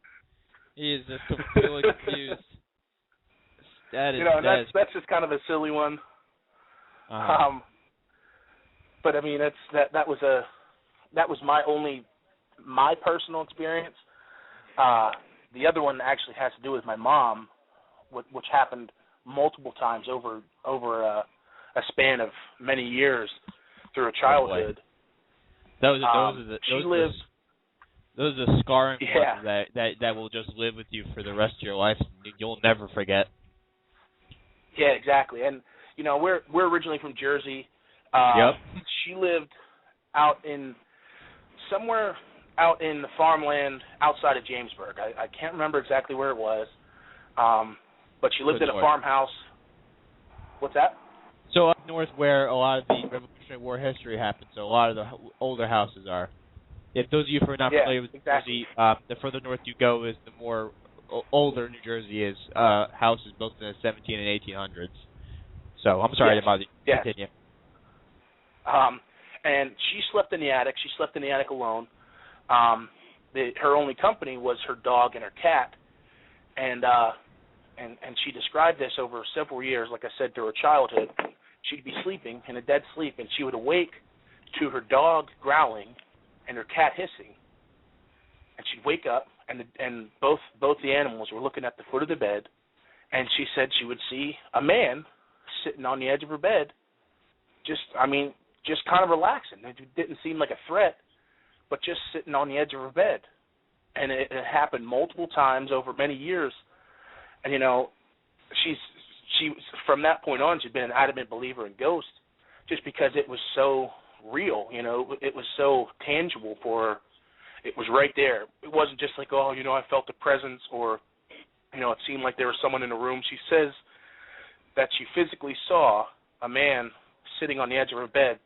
He is just completely confused. That is, that's just kind of a silly one. Uh-huh. But I mean, that was my personal experience. The other one actually has to do with my mom, which happened multiple times over a span of many years through her childhood. Those are the scarring Yeah. ones that will just live with you for the rest of your life. You'll never forget. Yeah, exactly. And we're originally from Jersey. Yep. She lived somewhere out in the farmland outside of Jamesburg. I can't remember exactly where it was, but she lived in a farmhouse. What's that? So up north, where a lot of the Revolutionary War history happened, so a lot of the older houses are. If those of you who are not familiar with exactly. Jersey, the further north you go is the more older New Jersey is. Houses built in the 17 and 1800s. So I'm sorry about the continue. And she slept in the attic. She slept in the attic alone. Her only company was her dog and her cat, and she described this over several years. Like I said, through her childhood, she'd be sleeping in a dead sleep, and she would awake to her dog growling and her cat hissing, and she'd wake up and both the animals were looking at the foot of the bed, and she said she would see a man sitting on the edge of her bed, just kind of relaxing. It didn't seem like a threat, but just sitting on the edge of her bed. And it happened multiple times over many years. And, she from that point on, she'd been an adamant believer in ghosts just because it was so real, it was so tangible for her. It was right there. It wasn't just like, I felt a presence or, it seemed like there was someone in the room. She says that she physically saw a man sitting on the edge of her bed.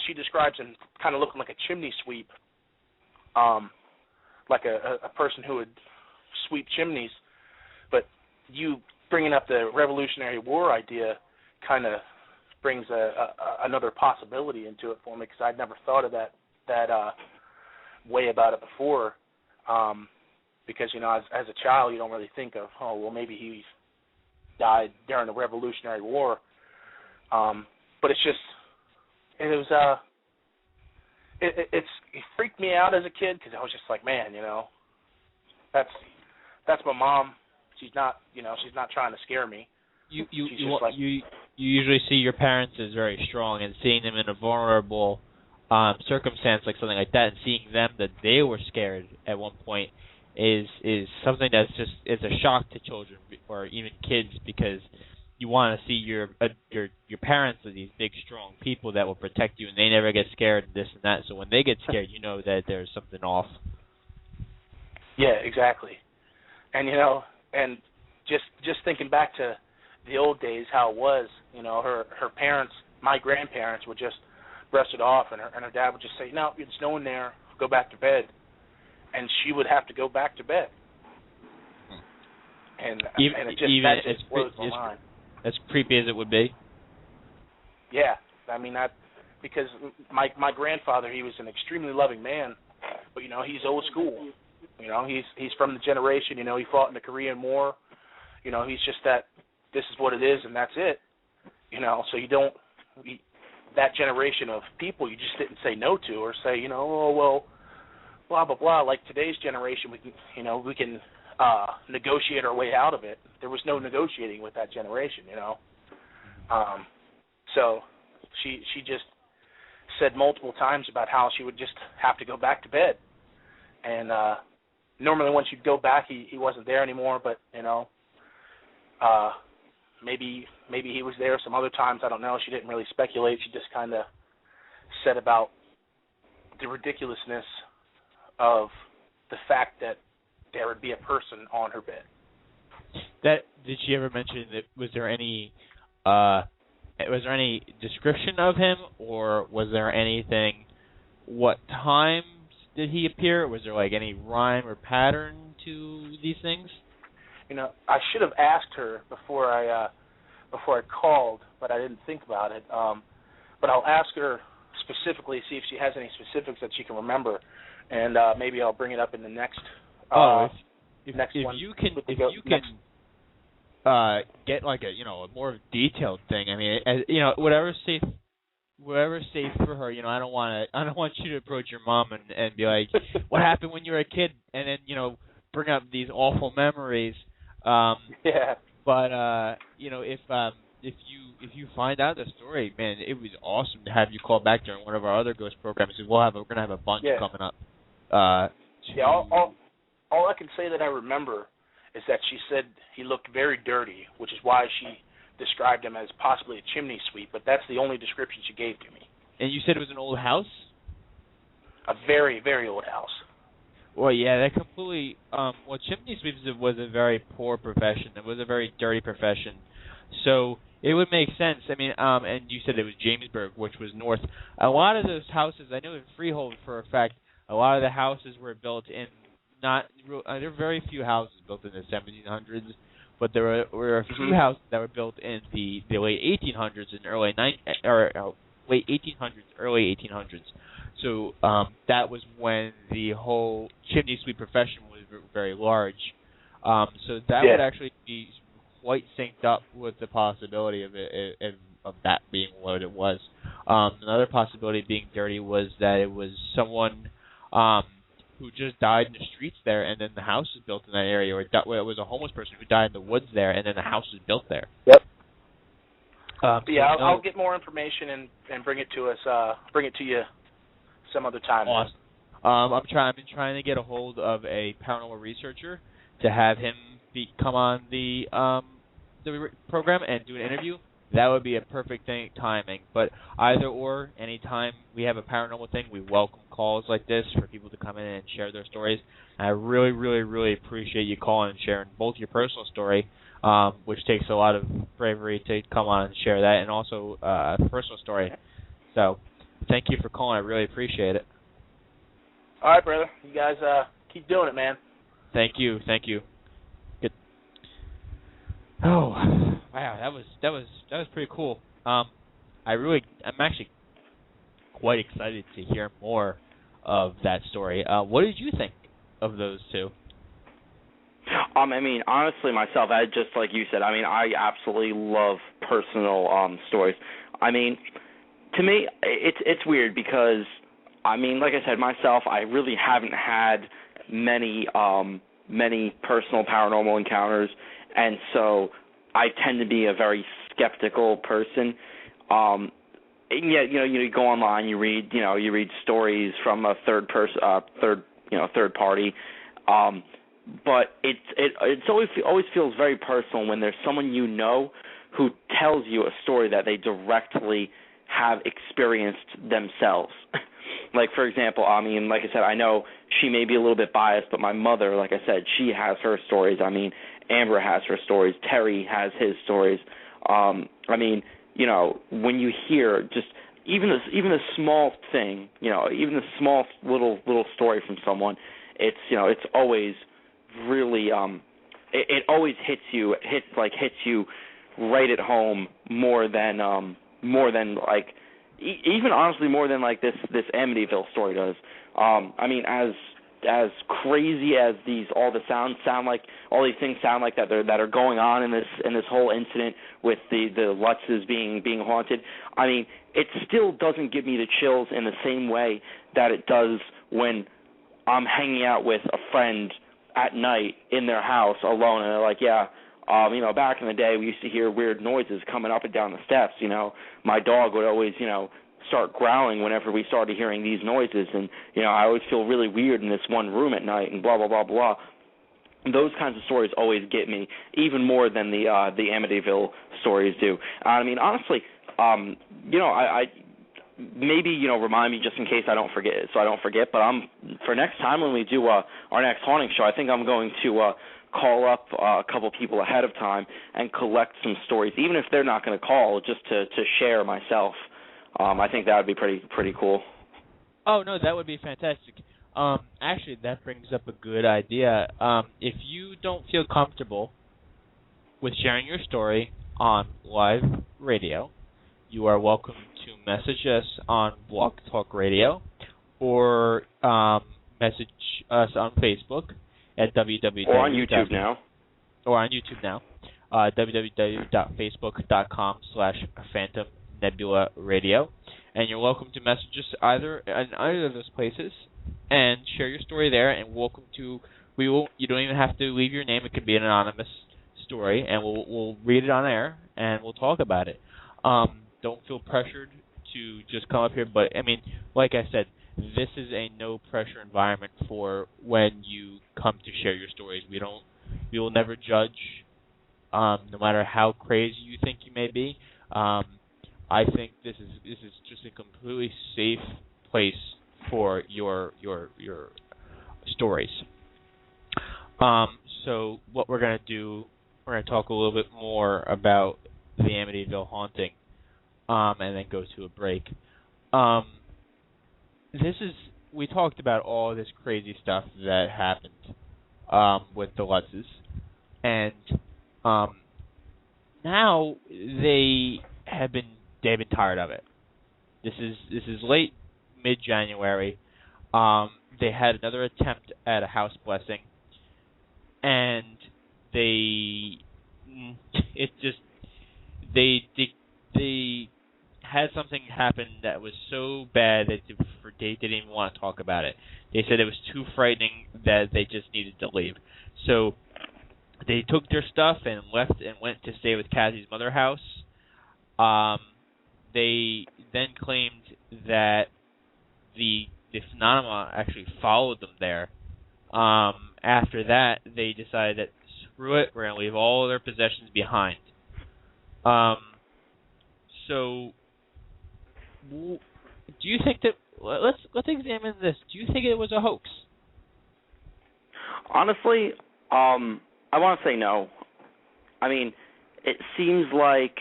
She describes him kind of looking like a chimney sweep, like a person who would sweep chimneys. But you bringing up the Revolutionary War idea kind of brings another possibility into it for me, because I'd never thought of that way about it before. Because, as a child, you don't really think of, maybe he died during the Revolutionary War. But it's just, it freaked me out as a kid, because I was just like, man, that's my mom. She's not trying to scare me. You usually see your parents as very strong, and seeing them in a vulnerable circumstance like something like that, and seeing them that they were scared at one point is something that's just is a shock to children or even kids, because you want to see your parents are these big, strong people that will protect you, and they never get scared and this and that. So when they get scared, you know that there's something off. Yeah, exactly. And and just thinking back to the old days, how it was, her parents, my grandparents, would just brush it off, and her dad would just say, "No, it's no one there. Go back to bed," and she would have to go back to bed. And that just blows my mind. As creepy as it would be. Yeah, because my grandfather, he was an extremely loving man, but he's old school. He's from the generation. He fought in the Korean War. He's just that. This is what it is, and that's it. So you don't. That generation of people, you just didn't say no to, or say, blah blah blah. Like today's generation, we can negotiate our way out of it. There was no negotiating with that generation, So she just said multiple times about how she would just have to go back to bed. And normally when she'd go back, he wasn't there anymore, but, maybe he was there some other times. I don't know. She didn't really speculate. She just kind of said about the ridiculousness of the fact that there would be a person on her bed. Did she ever mention that? Was there any description of him, or was there anything? What times did he appear? Was there any rhyme or pattern to these things? I should have asked her before I called, but I didn't think about it. But I'll ask her specifically, see if she has any specifics that she can remember, and maybe I'll bring it up in the next. If you can get a more detailed thing. Whatever's safe for her. I don't want you to approach your mom and be like, what happened when you were a kid, and then bring up these awful memories. Yeah. But if you find out the story, man, it was awesome to have you call back during one of our other ghost programs. We're gonna have a bunch coming up. All I can say that I remember is that she said he looked very dirty, which is why she described him as possibly a chimney sweep, but that's the only description she gave to me. And you said it was an old house? A very, very old house. Well, yeah, that completely... chimney sweeps was a very poor profession. It was a very dirty profession. So it would make sense. And you said it was Jamesburg, which was north. A lot of those houses, I know in Freehold for a fact, a lot of the houses were built in there were very few houses built in the 1700s, but there were a few houses that were built in the late 1800s and late 1800s, early 1800s. So that was when the whole chimney sweep profession was very large. So that would actually be quite synced up with the possibility of that being what it was. Another possibility of being dirty was that it was someone who just died in the streets there, and then the house was built in that area, or it was a homeless person who died in the woods there, and then the house was built there. Yep. Yeah, I'll get more information and bring it to us. Bring it to you some other time. Awesome. I've been trying to get a hold of a paranormal researcher to have him come on the program and do an interview. That would be a perfect timing. But either or, anytime we have a paranormal thing, we welcome calls like this for people to come in and share their stories. And I really, really, really appreciate you calling and sharing both your personal story, which takes a lot of bravery to come on and share that, and also a personal story. So thank you for calling. I really appreciate it. All right, brother. You guys keep doing it, man. Thank you. Good. Oh, wow, that was pretty cool. I'm actually quite excited to hear more of that story. What did you think of those two? I mean, honestly, myself, I just like you said. I mean, I absolutely love personal stories. I mean, to me, it's weird because, I mean, like I said, myself, I really haven't had many personal paranormal encounters, and so I tend to be a very skeptical person. And yet, you go online, you read stories from a third party. But it always feels very personal when there's someone who tells you a story that they directly have experienced themselves. Like, for example, I mean, like I said, I know she may be a little bit biased, but my mother, like I said, she has her stories. I mean, Amber has her stories. Terry has his stories. I mean, when you hear just even a small thing, even a small little story from someone, it's always really it always hits you right at home more than like even honestly more than like this Amityville story does. I mean, as crazy as all these things sound like that are going on in this whole incident with the Lutzes being haunted, I mean, it still doesn't give me the chills in the same way that it does when I'm hanging out with a friend at night in their house alone, and they're like, back in the day we used to hear weird noises coming up and down the steps. My dog would always, start growling whenever we started hearing these noises, and I always feel really weird in this one room at night, and blah blah blah blah. Those kinds of stories always get me even more than the Amityville stories do. I mean, honestly, I maybe remind me just in case I don't forget. But for next time when we do our next haunting show, I think I'm going to call up a couple people ahead of time and collect some stories, even if they're not going to call, just to share myself. I think that would be pretty cool. Oh no, that would be fantastic. Actually, that brings up a good idea. If you don't feel comfortable with sharing your story on live radio, you are welcome to message us on Blog Talk Radio or message us on Facebook at www. Or on YouTube now. www.facebook.com/Phantom Nebula Radio, and you're welcome to message us either of those places and share your story there. And welcome to you don't even have to leave your name. It could be an anonymous story, and we'll read it on air and we'll talk about it. Don't feel pressured to just come up here, but I mean, like I said, this is a no pressure environment for when you come to share your stories. We will never judge, no matter how crazy you think you may be. I think this is just a completely safe place for your stories. So what we're going to do, we're going to talk a little bit more about the Amityville haunting, and then go to a break. We talked about all this crazy stuff that happened with the Lutzes, and now they've been tired of it. This is late mid-January. They had another attempt at a house blessing, and they had had something happen that was so bad that they didn't even want to talk about it. They said it was too frightening that they just needed to leave. So they took their stuff and left and went to stay with Kathy's mother house. They then claimed that the phenomena actually followed them there. After that, they decided that screw it, we're going to leave all of their possessions behind. So, do you think that let's examine this? Do you think it was a hoax? Honestly, I want to say no. I mean, it seems like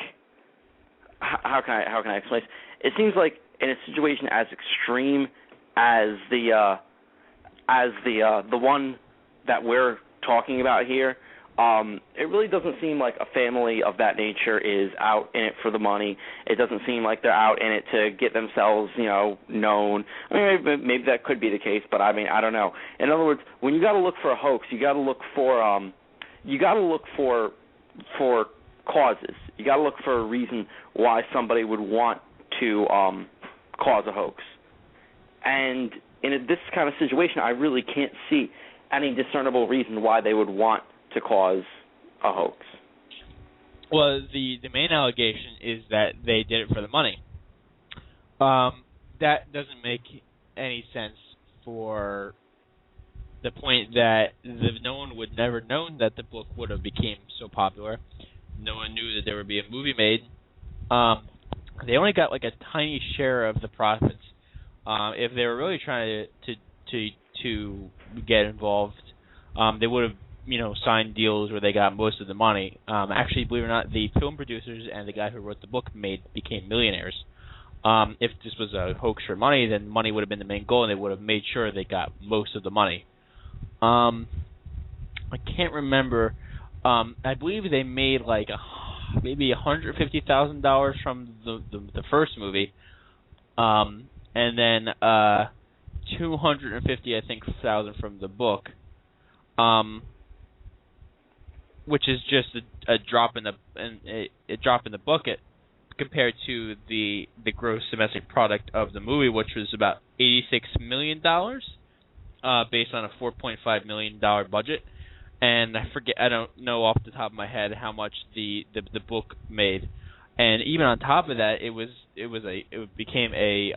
how can I explain this? It seems like in a situation as extreme as the one that we're talking about here, it really doesn't seem like a family of that nature is out in it for the money. It doesn't seem like they're out in it to get themselves, known. I mean, maybe that could be the case, but I mean, I don't know. In other words, when you got to look for a hoax, you got to look for causes. You got to look for a reason why somebody would want to cause a hoax. And in this kind of situation, I really can't see any discernible reason why they would want to cause a hoax. Well, the main allegation is that they did it for the money. That doesn't make any sense for the point that no one would never known that the book would have became so popular. No one knew that there would be a movie made. They only got like a tiny share of the profits. If they were really trying to get involved, they would have signed deals where they got most of the money. Actually, believe it or not, the film producers and the guy who wrote the book became millionaires. If this was a hoax for money, then money would have been the main goal, and they would have made sure they got most of the money. I can't remember. I believe they made like maybe $150,000 from the first movie, and then 250, I think, thousand from the book, which is just a drop in the bucket compared to the gross domestic product of the movie, which was about $86 million, based on a $4.5 million became And I don't know off the top of my head how much the book made, and even on top of that, it became a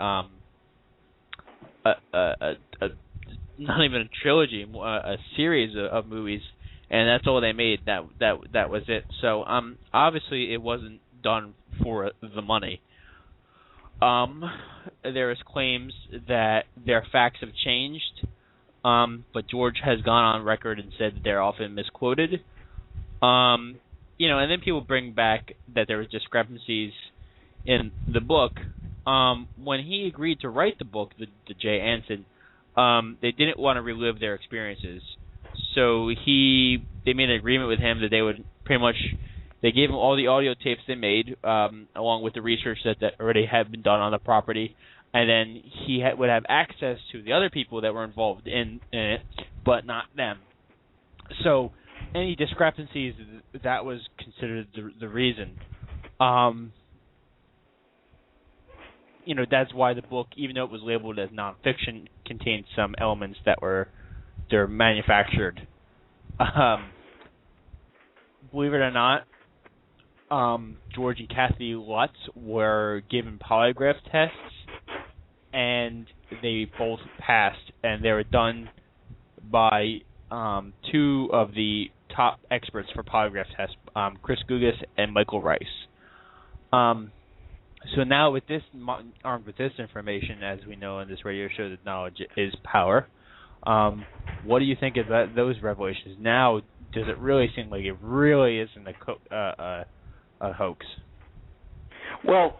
not even a trilogy, a series of movies, and that's all they made. That was it. So obviously it wasn't done for the money. There is claims that their facts have changed. But George has gone on record and said that they're often misquoted. And then people bring back that there was discrepancies in the book. When he agreed to write the book, the Jay Anson, they didn't want to relive their experiences. So they made an agreement with him that they would they gave him all the audio tapes they made, along with the research that already had been done on the property. And then he would have access to the other people that were involved in it, but not them. So any discrepancies, that was considered the reason. That's why the book, even though it was labeled as nonfiction, contained some elements that they're manufactured. Believe it or not, George and Kathy Lutz were given polygraph tests, and they both passed, and they were done by two of the top experts for polygraph tests, Chris Gugas and Michael Rice. So now, armed with this information, as we know in this radio show, that knowledge is power. What do you think of those revelations? Now, does it really seem like it really isn't a hoax? Well,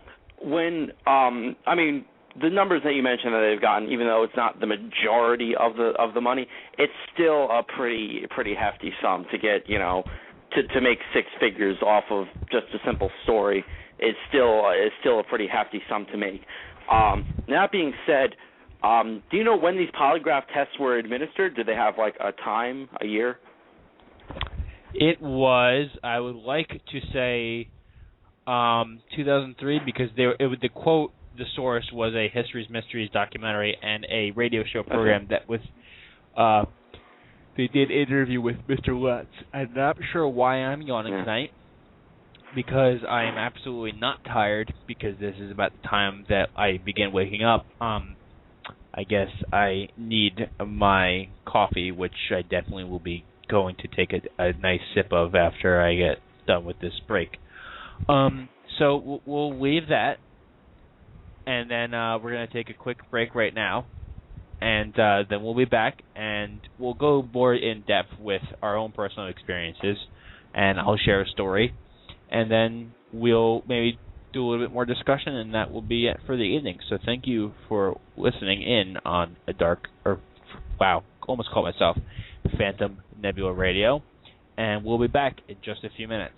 the numbers that you mentioned that they've gotten, even though it's not the majority of the money, it's still a pretty hefty sum to get, to make six figures off of just a simple story. It's still a pretty hefty sum to make. That being said, do you know when these polygraph tests were administered? Did they have like a time, a year? It was, I would like to say, 2003 because the quote, the source was a History's Mysteries documentary and a radio show program that was. They did interview with Mr. Lutz. I'm not sure why I'm yawning tonight, because I am absolutely not tired, because this is about the time that I begin waking up. I guess I need my coffee, which I definitely will be going to take a nice sip of after I get done with this break. So we'll leave that, and then we're going to take a quick break right now, and then we'll be back, and we'll go more in depth with our own personal experiences, and I'll share a story, and then we'll maybe do a little bit more discussion, and that will be it for the evening. So thank you for listening in on almost called myself Phantom Nebula Radio, and we'll be back in just a few minutes.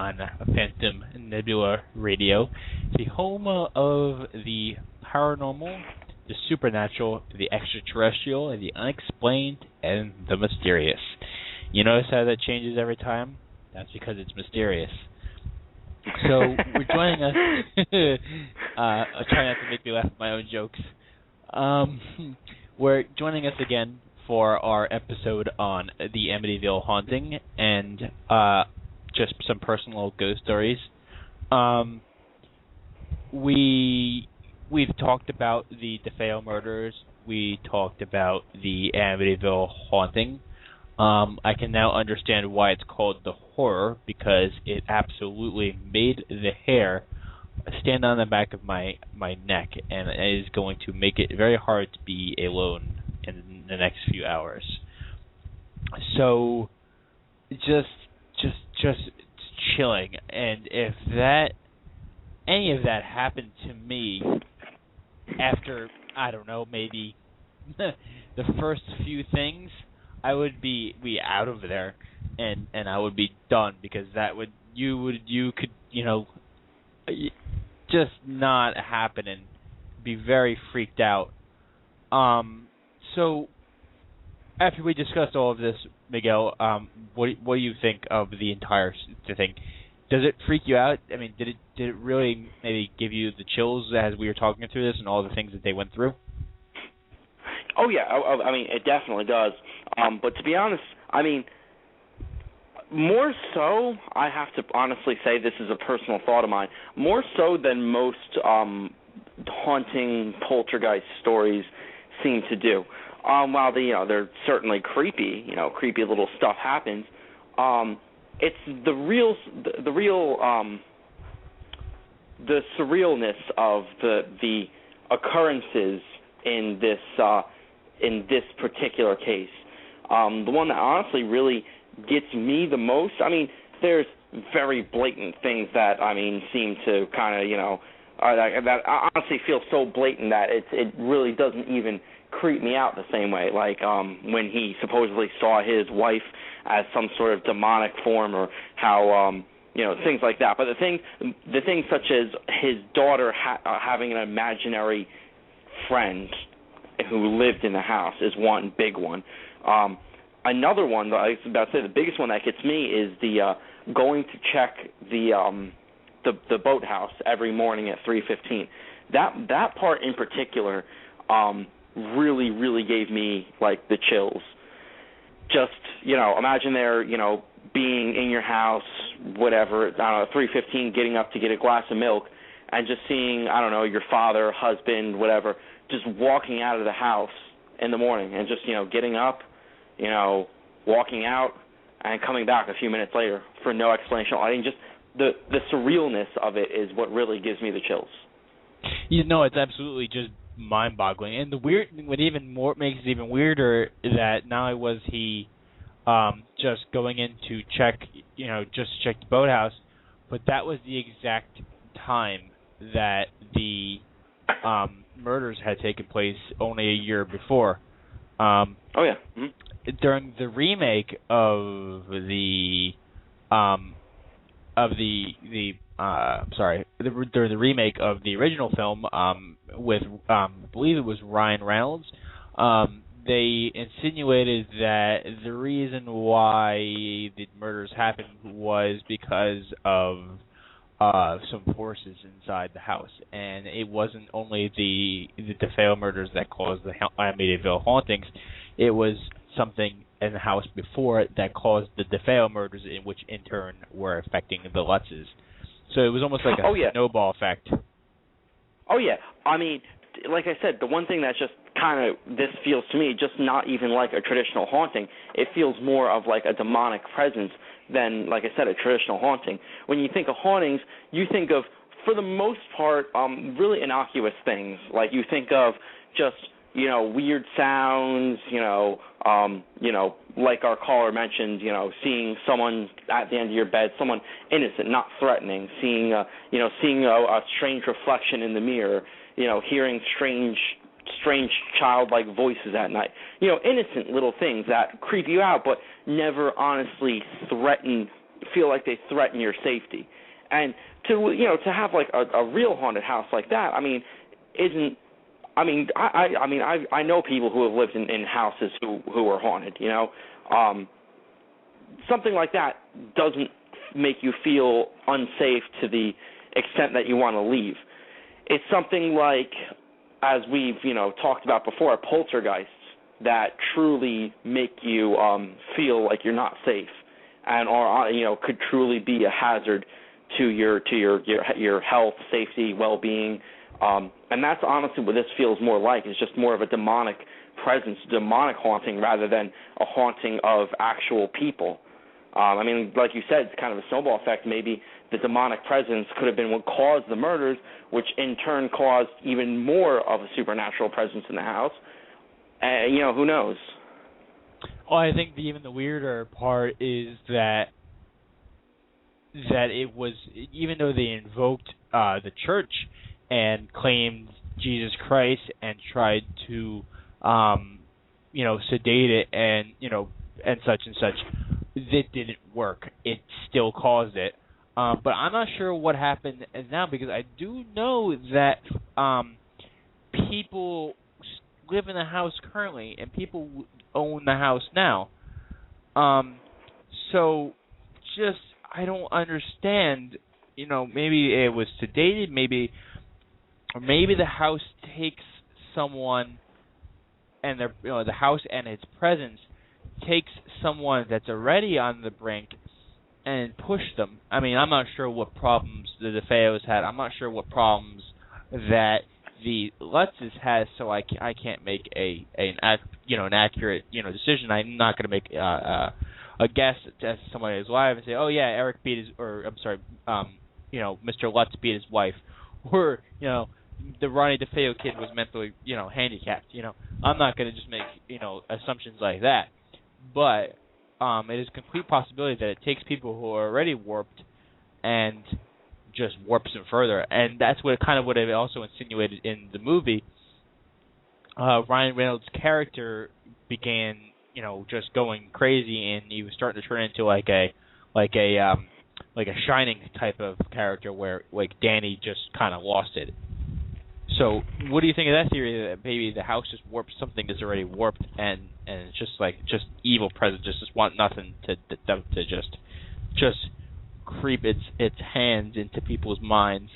on Phantom Nebula Radio, the home of the paranormal, the supernatural, the extraterrestrial, and the unexplained, and the mysterious. You notice how that changes every time? That's because it's mysterious. So we're joining us. I try not to make me laugh at my own jokes. We're joining us again for our episode on the Amityville haunting and just some personal ghost stories. We've talked about the DeFeo murders. We talked about the Amityville haunting. I can now understand why it's called the horror, because it absolutely made the hair stand on the back of my neck, and it is going to make it very hard to be alone in the next few hours. So, just chilling. And if any of that happened to me after, I don't know, maybe the first few things, I would be out of there, and I would be done, because you could just not happen and be very freaked out. So after we discussed all of this, Miguel, what do you think of the entire thing? Does it freak you out? I mean, did it really maybe give you the chills as we were talking through this and all the things that they went through? Oh yeah, I mean it definitely does. But to be honest, I mean, more so, I have to honestly say, this is a personal thought of mine, more so than most haunting poltergeist stories seem to do. While they're certainly creepy, creepy little stuff happens, it's the surrealness of the occurrences in this particular case. The one that honestly really gets me the most, I mean, there's very blatant things that, seem to kind of, that I honestly feel so blatant that it really doesn't even creep me out the same way. Like when he supposedly saw his wife as some sort of demonic form, or how, things like that. But the things such as his daughter having an imaginary friend who lived in the house is one big one. Another one that I was about to say, the biggest one that gets me is the going to check the boathouse every morning at 3:15. That part in particular really, really gave me like the chills. Just imagine there being in your house, whatever, 3:15, getting up to get a glass of milk, and just seeing, your father, husband, whatever, just walking out of the house in the morning, and just getting up, walking out and coming back a few minutes later for no explanation. I mean, just the surrealness of it is what really gives me the chills. It's absolutely just mind-boggling. And what makes it even weirder that not only was he just going in to check, just check the boathouse, but that was the exact time that the murders had taken place only a year before. Oh yeah. Mm-hmm. During the remake of during the remake of the original film with I believe it was Ryan Reynolds, they insinuated that the reason why the murders happened was because of some forces inside the house, and it wasn't only the DeFeo murders that caused the Amityville hauntings. It was something in the house before it that caused the DeFeo murders, in which in turn were affecting the Lutzes. So it was almost like a snowball effect. Oh yeah, I mean, like I said, the one thing that's just kind of, this feels to me just not even like a traditional haunting. It feels more of like a demonic presence than, like I said, a traditional haunting. When you think of hauntings, you think of, for the most part, really innocuous things. Like you think of just, weird sounds, like our caller mentioned, seeing someone at the end of your bed, someone innocent, not threatening, seeing a strange reflection in the mirror, hearing strange childlike voices at night. Innocent little things that creep you out, but never honestly threaten feel like they threaten your safety. And to have like a real haunted house like that, I mean, I know people who have lived in houses who are haunted. Something like that doesn't make you feel unsafe to the extent that you want to leave. It's something like, as we've talked about before, poltergeists that truly make you feel like you're not safe, and could truly be a hazard to your health, safety, well-being, and that's honestly what this feels more like. It's just more of a demonic presence, demonic haunting, rather than a haunting of actual people. Like you said, it's kind of a snowball effect. Maybe the demonic presence could have been what caused the murders, which in turn caused even more of a supernatural presence in the house. Who knows? Well, I think even the weirder part is that it was, even though they invoked the church and claimed Jesus Christ and tried to, sedate it and such and such, it didn't work. It still caused it. But I'm not sure what happened now, because I do know that people live in the house currently, and people own the house now. So just, I don't understand, maybe it was sedated, maybe the house takes someone, and the house and its presence takes someone that's already on the brink and push them. I'm not sure what problems the DeFeos had. I'm not sure what problems that the Lutzes has, so I can't make an accurate decision. I'm not going to make a guess as somebody who's live and say, oh yeah, Eric beat his, or I'm sorry, Mr. Lutz beat his wife, or the Ronnie DeFeo kid was mentally handicapped. I'm not going to just make assumptions like that, but it is a complete possibility that it takes people who are already warped and just warps them further, and that's what it also insinuated in the movie. Ryan Reynolds' character began, just going crazy, and he was starting to turn into like a Shining type of character, where like Danny just kind of lost it. So, what do you think of that theory, that maybe the house just warps something that's already warped, and it's just evil presence, just want nothing to just creep its hands into people's minds?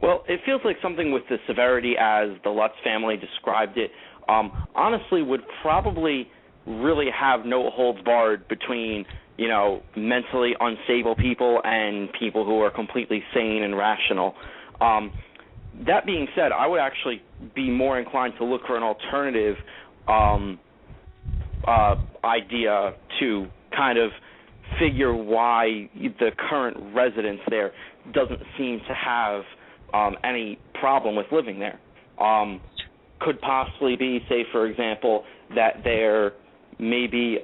Well, it feels like something with the severity as the Lutz family described it, honestly would probably really have no holds barred between, mentally unstable people and people who are completely sane and rational. That being said, I would actually be more inclined to look for an alternative idea to kind of figure why the current residence there doesn't seem to have any problem with living there. Could possibly be, say, for example, that there maybe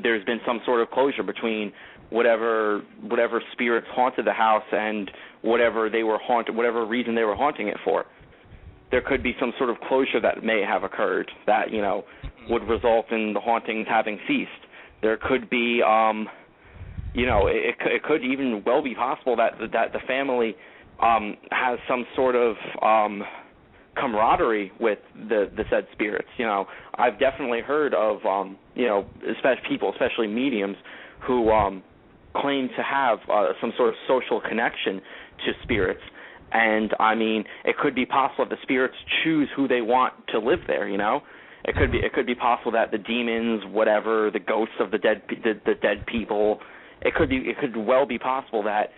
there's been some sort of closure between whatever spirits haunted the house and whatever reason they were haunting it for. There could be some sort of closure that may have occurred that would result in the hauntings having ceased. There could be, it could even well be possible that the family has some sort of camaraderie with the said spirits. I've definitely heard of especially mediums who claim to have some sort of social connection to spirits. And it could be possible that the spirits choose who they want to live there. It could be possible that the demons, whatever, the ghosts of the dead people, it could well be possible that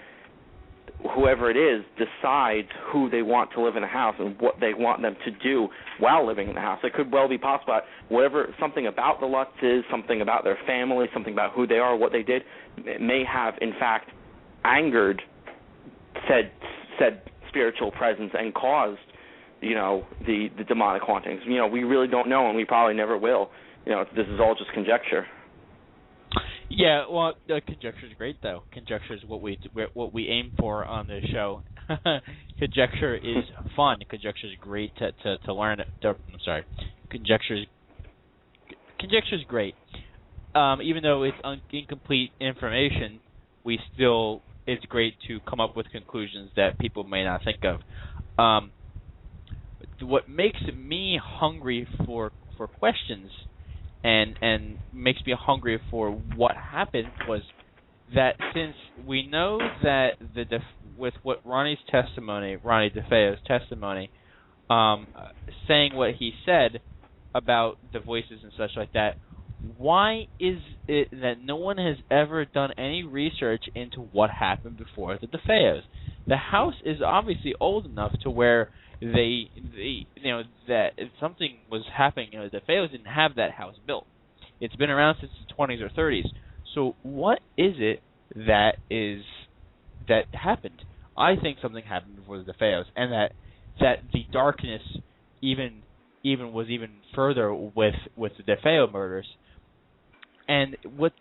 whoever it is decides who they want to live in the house and what they want them to do while living in the house. It could well be possible that something about the Lutzes, something about their family, something about who they are, what they did, may have in fact angered said spiritual presence and caused the demonic hauntings. We really don't know, and we probably never will. This is all just conjecture. Yeah, well, conjecture is great, though. Conjecture is what we aim for on this show. Conjecture is fun. Conjecture is great to learn. I'm sorry. Conjecture is great. even though it's incomplete information, it's great to come up with conclusions that people may not think of. What makes me hungry for questions and makes me hungry for what happened was that since we know that with what Ronnie DeFeo's testimony, saying what he said about the voices and such like that, why is it that no one has ever done any research into what happened before the DeFeos? The house is obviously old enough to where they that if something was happening, the DeFeos didn't have that house built. It's been around since the 20s or 30s. So what is it that happened? I think something happened before the DeFeos, and that the darkness was even further with the DeFeo murders. And what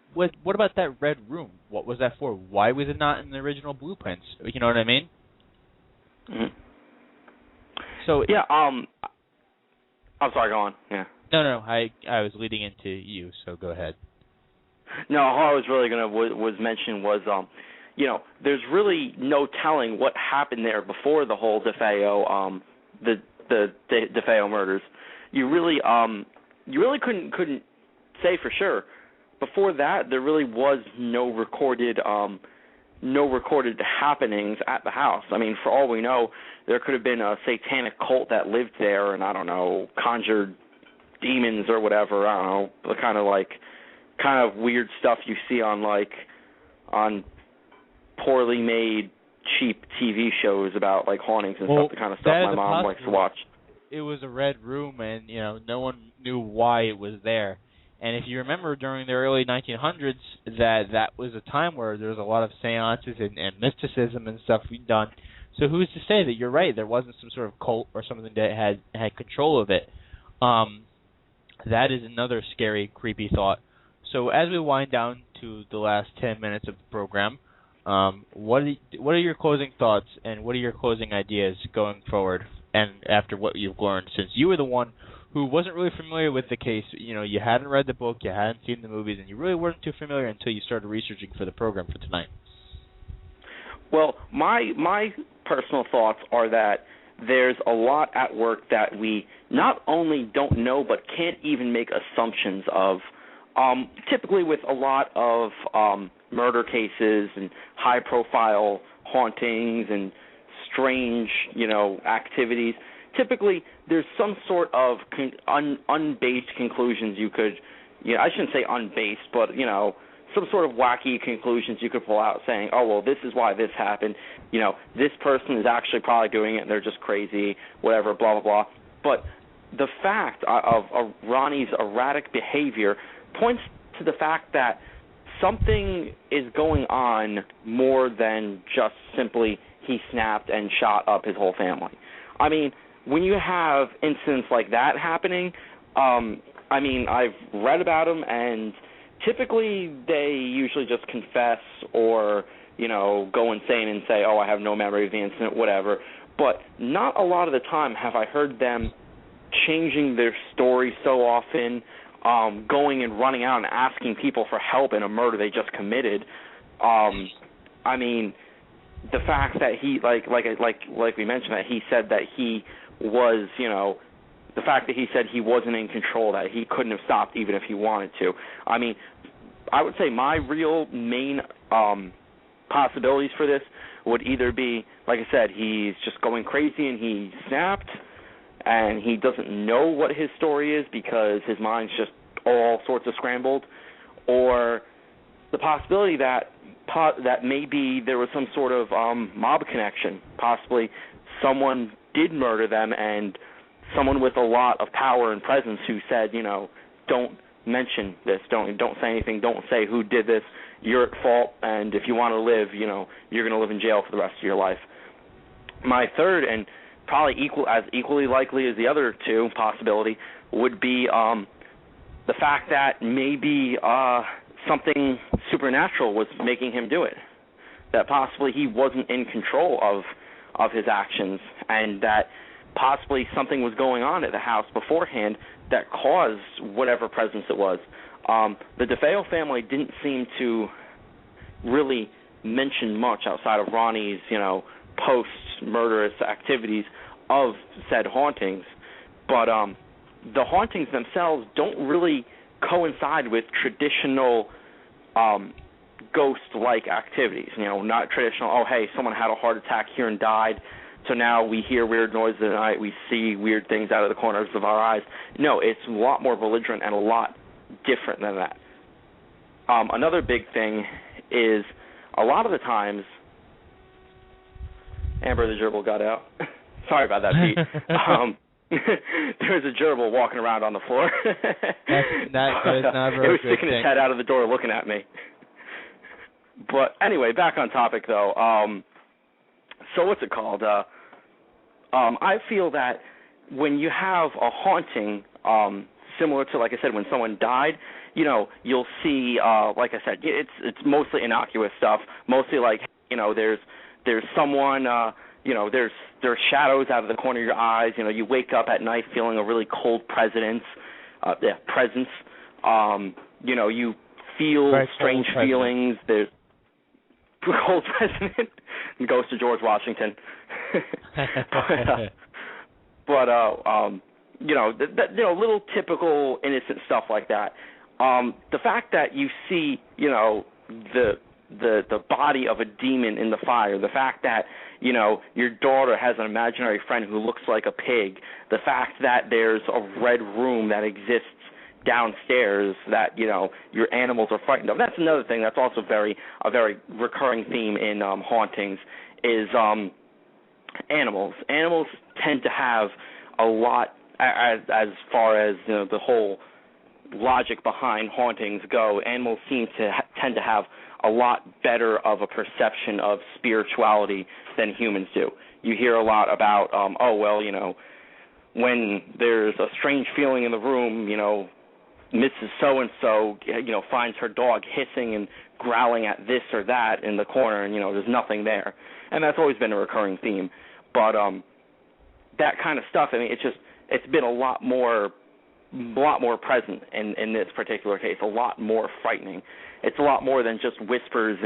about that red room? What was that for? Why was it not in the original blueprints? You know what I mean? Mm-hmm. So yeah, I'm sorry. Go on. Yeah. No. I was leading into you, so go ahead. No, all I was really was mention was there's really no telling what happened there before the whole DeFeo the DeFeo murders. You really couldn't say for sure. Before that, there really was no recorded happenings at the house. I mean, for all we know, there could have been a satanic cult that lived there and, I don't know, conjured demons or whatever. I don't know, the kind of weird stuff you see on poorly made, cheap TV shows about hauntings and stuff. The kind of stuff my mom likes to watch. It was a red room, and no one knew why it was there. And if you remember, during the early 1900s, that was a time where there was a lot of seances and mysticism and stuff being done. So who's to say that you're right? There wasn't some sort of cult or something that had control of it. That is another scary, creepy thought. So as we wind down to the last 10 minutes of the program, what are your closing thoughts and what are your closing ideas going forward? And after what you've learned, since you were the one who wasn't really familiar with the case, you hadn't read the book, you hadn't seen the movies, and you really weren't too familiar until you started researching for the program for tonight. Well, my personal thoughts are that there's a lot at work that we not only don't know but can't even make assumptions of. Typically with a lot of murder cases and high-profile hauntings and strange, activities, typically there's some sort of unbased conclusions you could, I shouldn't say unbased, but, some sort of wacky conclusions you could pull out saying, oh, well, this is why this happened. This person is actually probably doing it and they're just crazy, whatever, blah, blah, blah. But the fact of Ronnie's erratic behavior points to the fact that something is going on more than just simply he snapped and shot up his whole family. I mean, when you have incidents like that happening, I've read about them, and typically they usually just confess or, go insane and say, oh, I have no memory of the incident, whatever. But not a lot of the time have I heard them changing their story so often, going and running out and asking people for help in a murder they just committed. The fact that he, like we mentioned, that he said that he was, the fact that he said he wasn't in control, that he couldn't have stopped even if he wanted to. I would say my real main possibilities for this would either be, like I said, he's just going crazy and he snapped, and he doesn't know what his story is because his mind's just all sorts of scrambled, or the possibility that maybe there was some sort of mob connection. Possibly someone did murder them, and someone with a lot of power and presence who said, don't mention this, don't say anything, don't say who did this, you're at fault, and if you want to live, you're going to live in jail for the rest of your life. My third, and probably equally likely as the other two possibility, would be the fact that maybe something supernatural was making him do it, that possibly he wasn't in control of his actions, and that possibly something was going on at the house beforehand that caused whatever presence it was. The DeFeo family didn't seem to really mention much outside of Ronnie's, post-murderous activities of said hauntings. But the hauntings themselves don't really coincide with traditional ghost-like activities. Not traditional, oh, hey, someone had a heart attack here and died, so now we hear weird noises at night, we see weird things out of the corners of our eyes. No, it's a lot more belligerent and a lot different than that. Another big thing is a lot of the times, Amber the gerbil got out. Sorry about that, Pete. There was a gerbil walking around on the floor. That's not very it was sticking his head out of the door looking at me. But anyway, back on topic though. So what's it called? I feel that when you have a haunting, similar to, like I said, when someone died, you'll see, like I said, it's mostly innocuous stuff. Mostly like, there's someone, there's shadows out of the corner of your eyes. You wake up at night feeling a really cold presence. You feel very strange feelings. There's cold president, ghost of George Washington. Little typical innocent stuff like that. The fact that you see, the body of a demon in the fire, the fact that, your daughter has an imaginary friend who looks like a pig, the fact that there's a red room that exists downstairs that, your animals are frightened of. That's another thing that's also a very recurring theme in hauntings is animals. Animals tend to have a lot, as far as the whole logic behind hauntings go, animals seem to tend to have a lot better of a perception of spirituality than humans do. You hear a lot about, when there's a strange feeling in the room, Mrs. So-and-so, finds her dog hissing and growling at this or that in the corner, and, there's nothing there. And that's always been a recurring theme. But that kind of stuff, it's been a lot more present in this particular case, a lot more frightening. It's a lot more than just whispers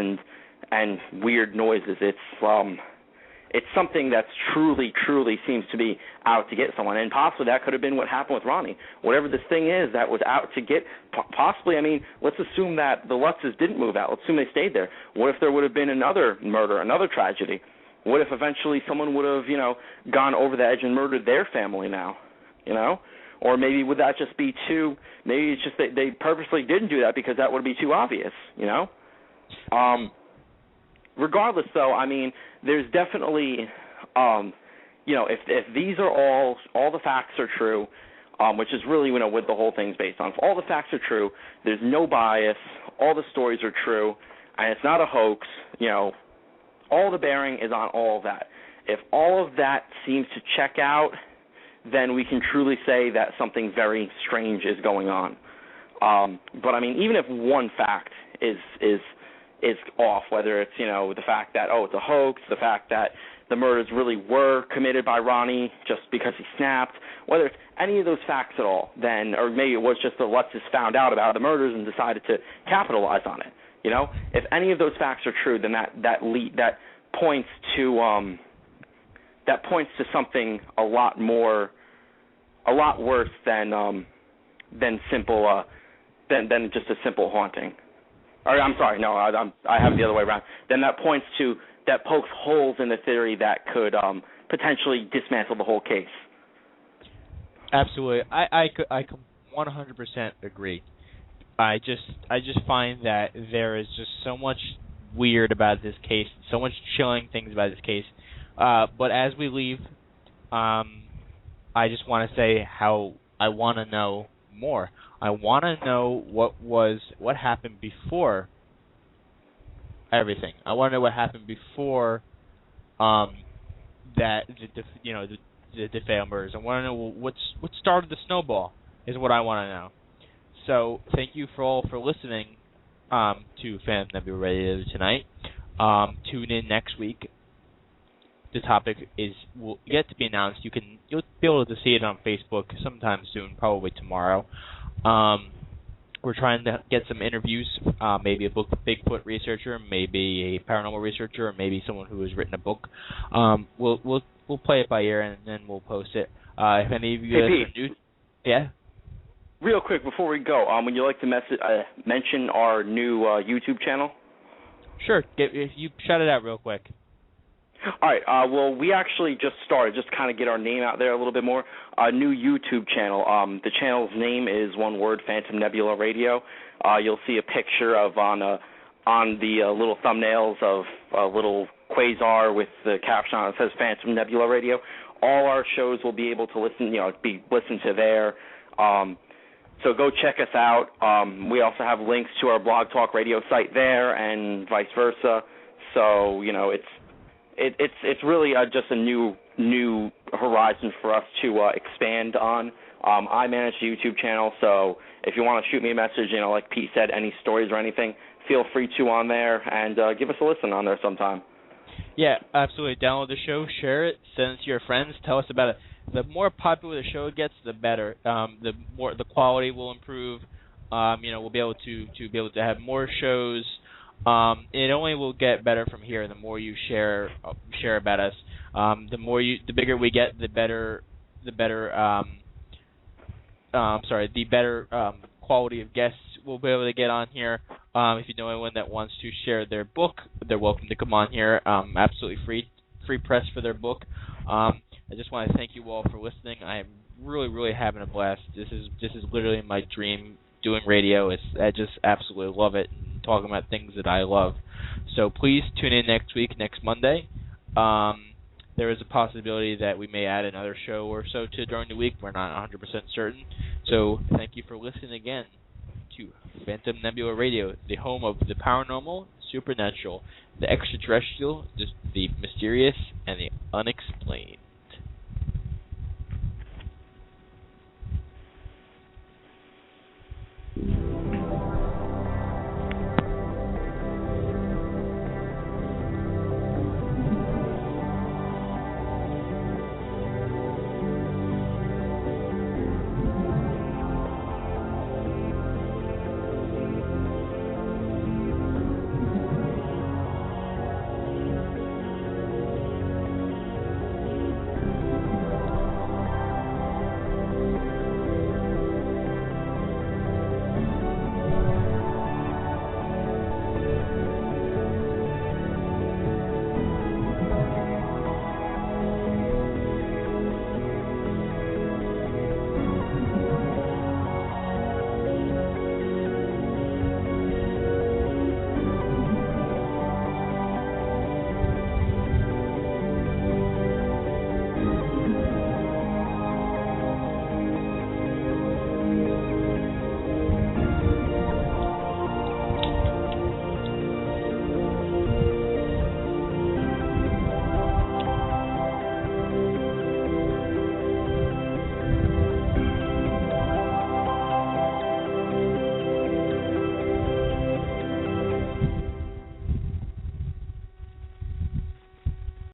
and weird noises. It's something that's truly seems to be out to get someone, and possibly that could have been what happened with Ronnie. Whatever this thing is that was out to get, possibly, let's assume that the Lutzes didn't move out. Let's assume they stayed there. What if there would have been another murder, another tragedy? What if eventually someone would have, gone over the edge and murdered their family now, Or maybe would that just be too, maybe it's just that they purposely didn't do that because that would be too obvious, Regardless, though, there's definitely, if these are all the facts are true, which is really, what the whole thing's based on. If all the facts are true, there's no bias, all the stories are true, and it's not a hoax, all the bearing is on all of that. If all of that seems to check out, then we can truly say that something very strange is going on. But even if one fact is off, whether it's the fact that it's a hoax, the fact that the murders really were committed by Ronnie just because he snapped, whether it's any of those facts at all, then, or maybe it was just the Lutzes found out about the murders and decided to capitalize on it. If any of those facts are true, then that points to something a lot worse than simple than just a simple haunting. Or I'm sorry, no, I have it the other way around. Then that pokes holes in the theory that could potentially dismantle the whole case. Absolutely, I 100% agree. I just find that there is just so much weird about this case, so much chilling things about this case. But as we leave, I just want to say how I want to know more. I want to know what happened before everything. I want to know what happened before that the DeFeo murders. I want to know what started the snowball is what I want to know. So thank you for listening to Phantom Nebula Radio tonight. Tune in next week. The topic will yet to be announced. You'll be able to see it on Facebook sometime soon, probably tomorrow. we're trying to get some interviews, maybe a Bigfoot researcher, maybe a paranormal researcher, or maybe someone who has written a book. We'll play it by ear and then we'll post it. If any of you guys are new, yeah. Real quick before we go, would you like to mention our new YouTube channel? Sure. If you shout it out real quick. All right. Well, we actually just started, just kind of get our name out there a little bit more. A new YouTube channel. The channel's name is one word, Phantom Nebula Radio. You'll see a picture of on the little thumbnails of a little quasar with the caption on it that says Phantom Nebula Radio. All our shows will be able to be listened to there. So go check us out. We also have links to our Blog Talk Radio site there, and vice versa. So it's really just a new horizon for us to expand on. I manage the YouTube channel, so if you want to shoot me a message, like Pete said, any stories or anything, feel free to on there, and give us a listen on there sometime. Yeah, absolutely. Download the show, share it, send it to your friends, tell us about it. The more popular the show gets, the better. The more the quality will improve. We'll be able to have more shows. It only will get better from here. The more you share about us, the bigger we get, the better quality of guests we'll be able to get on here. If you know anyone that wants to share their book, they're welcome to come on here. Absolutely free press for their book. I just want to thank you all for listening. I am really, really having a blast. This is literally my dream, doing radio. I just absolutely love it, talking about things that I love. So please tune in next week, next Monday. There is a possibility that we may add another show or so to during the week. We're not 100% certain. So thank you for listening again to Phantom Nebula Radio, the home of the paranormal, supernatural, the extraterrestrial, the mysterious, and the unexplained.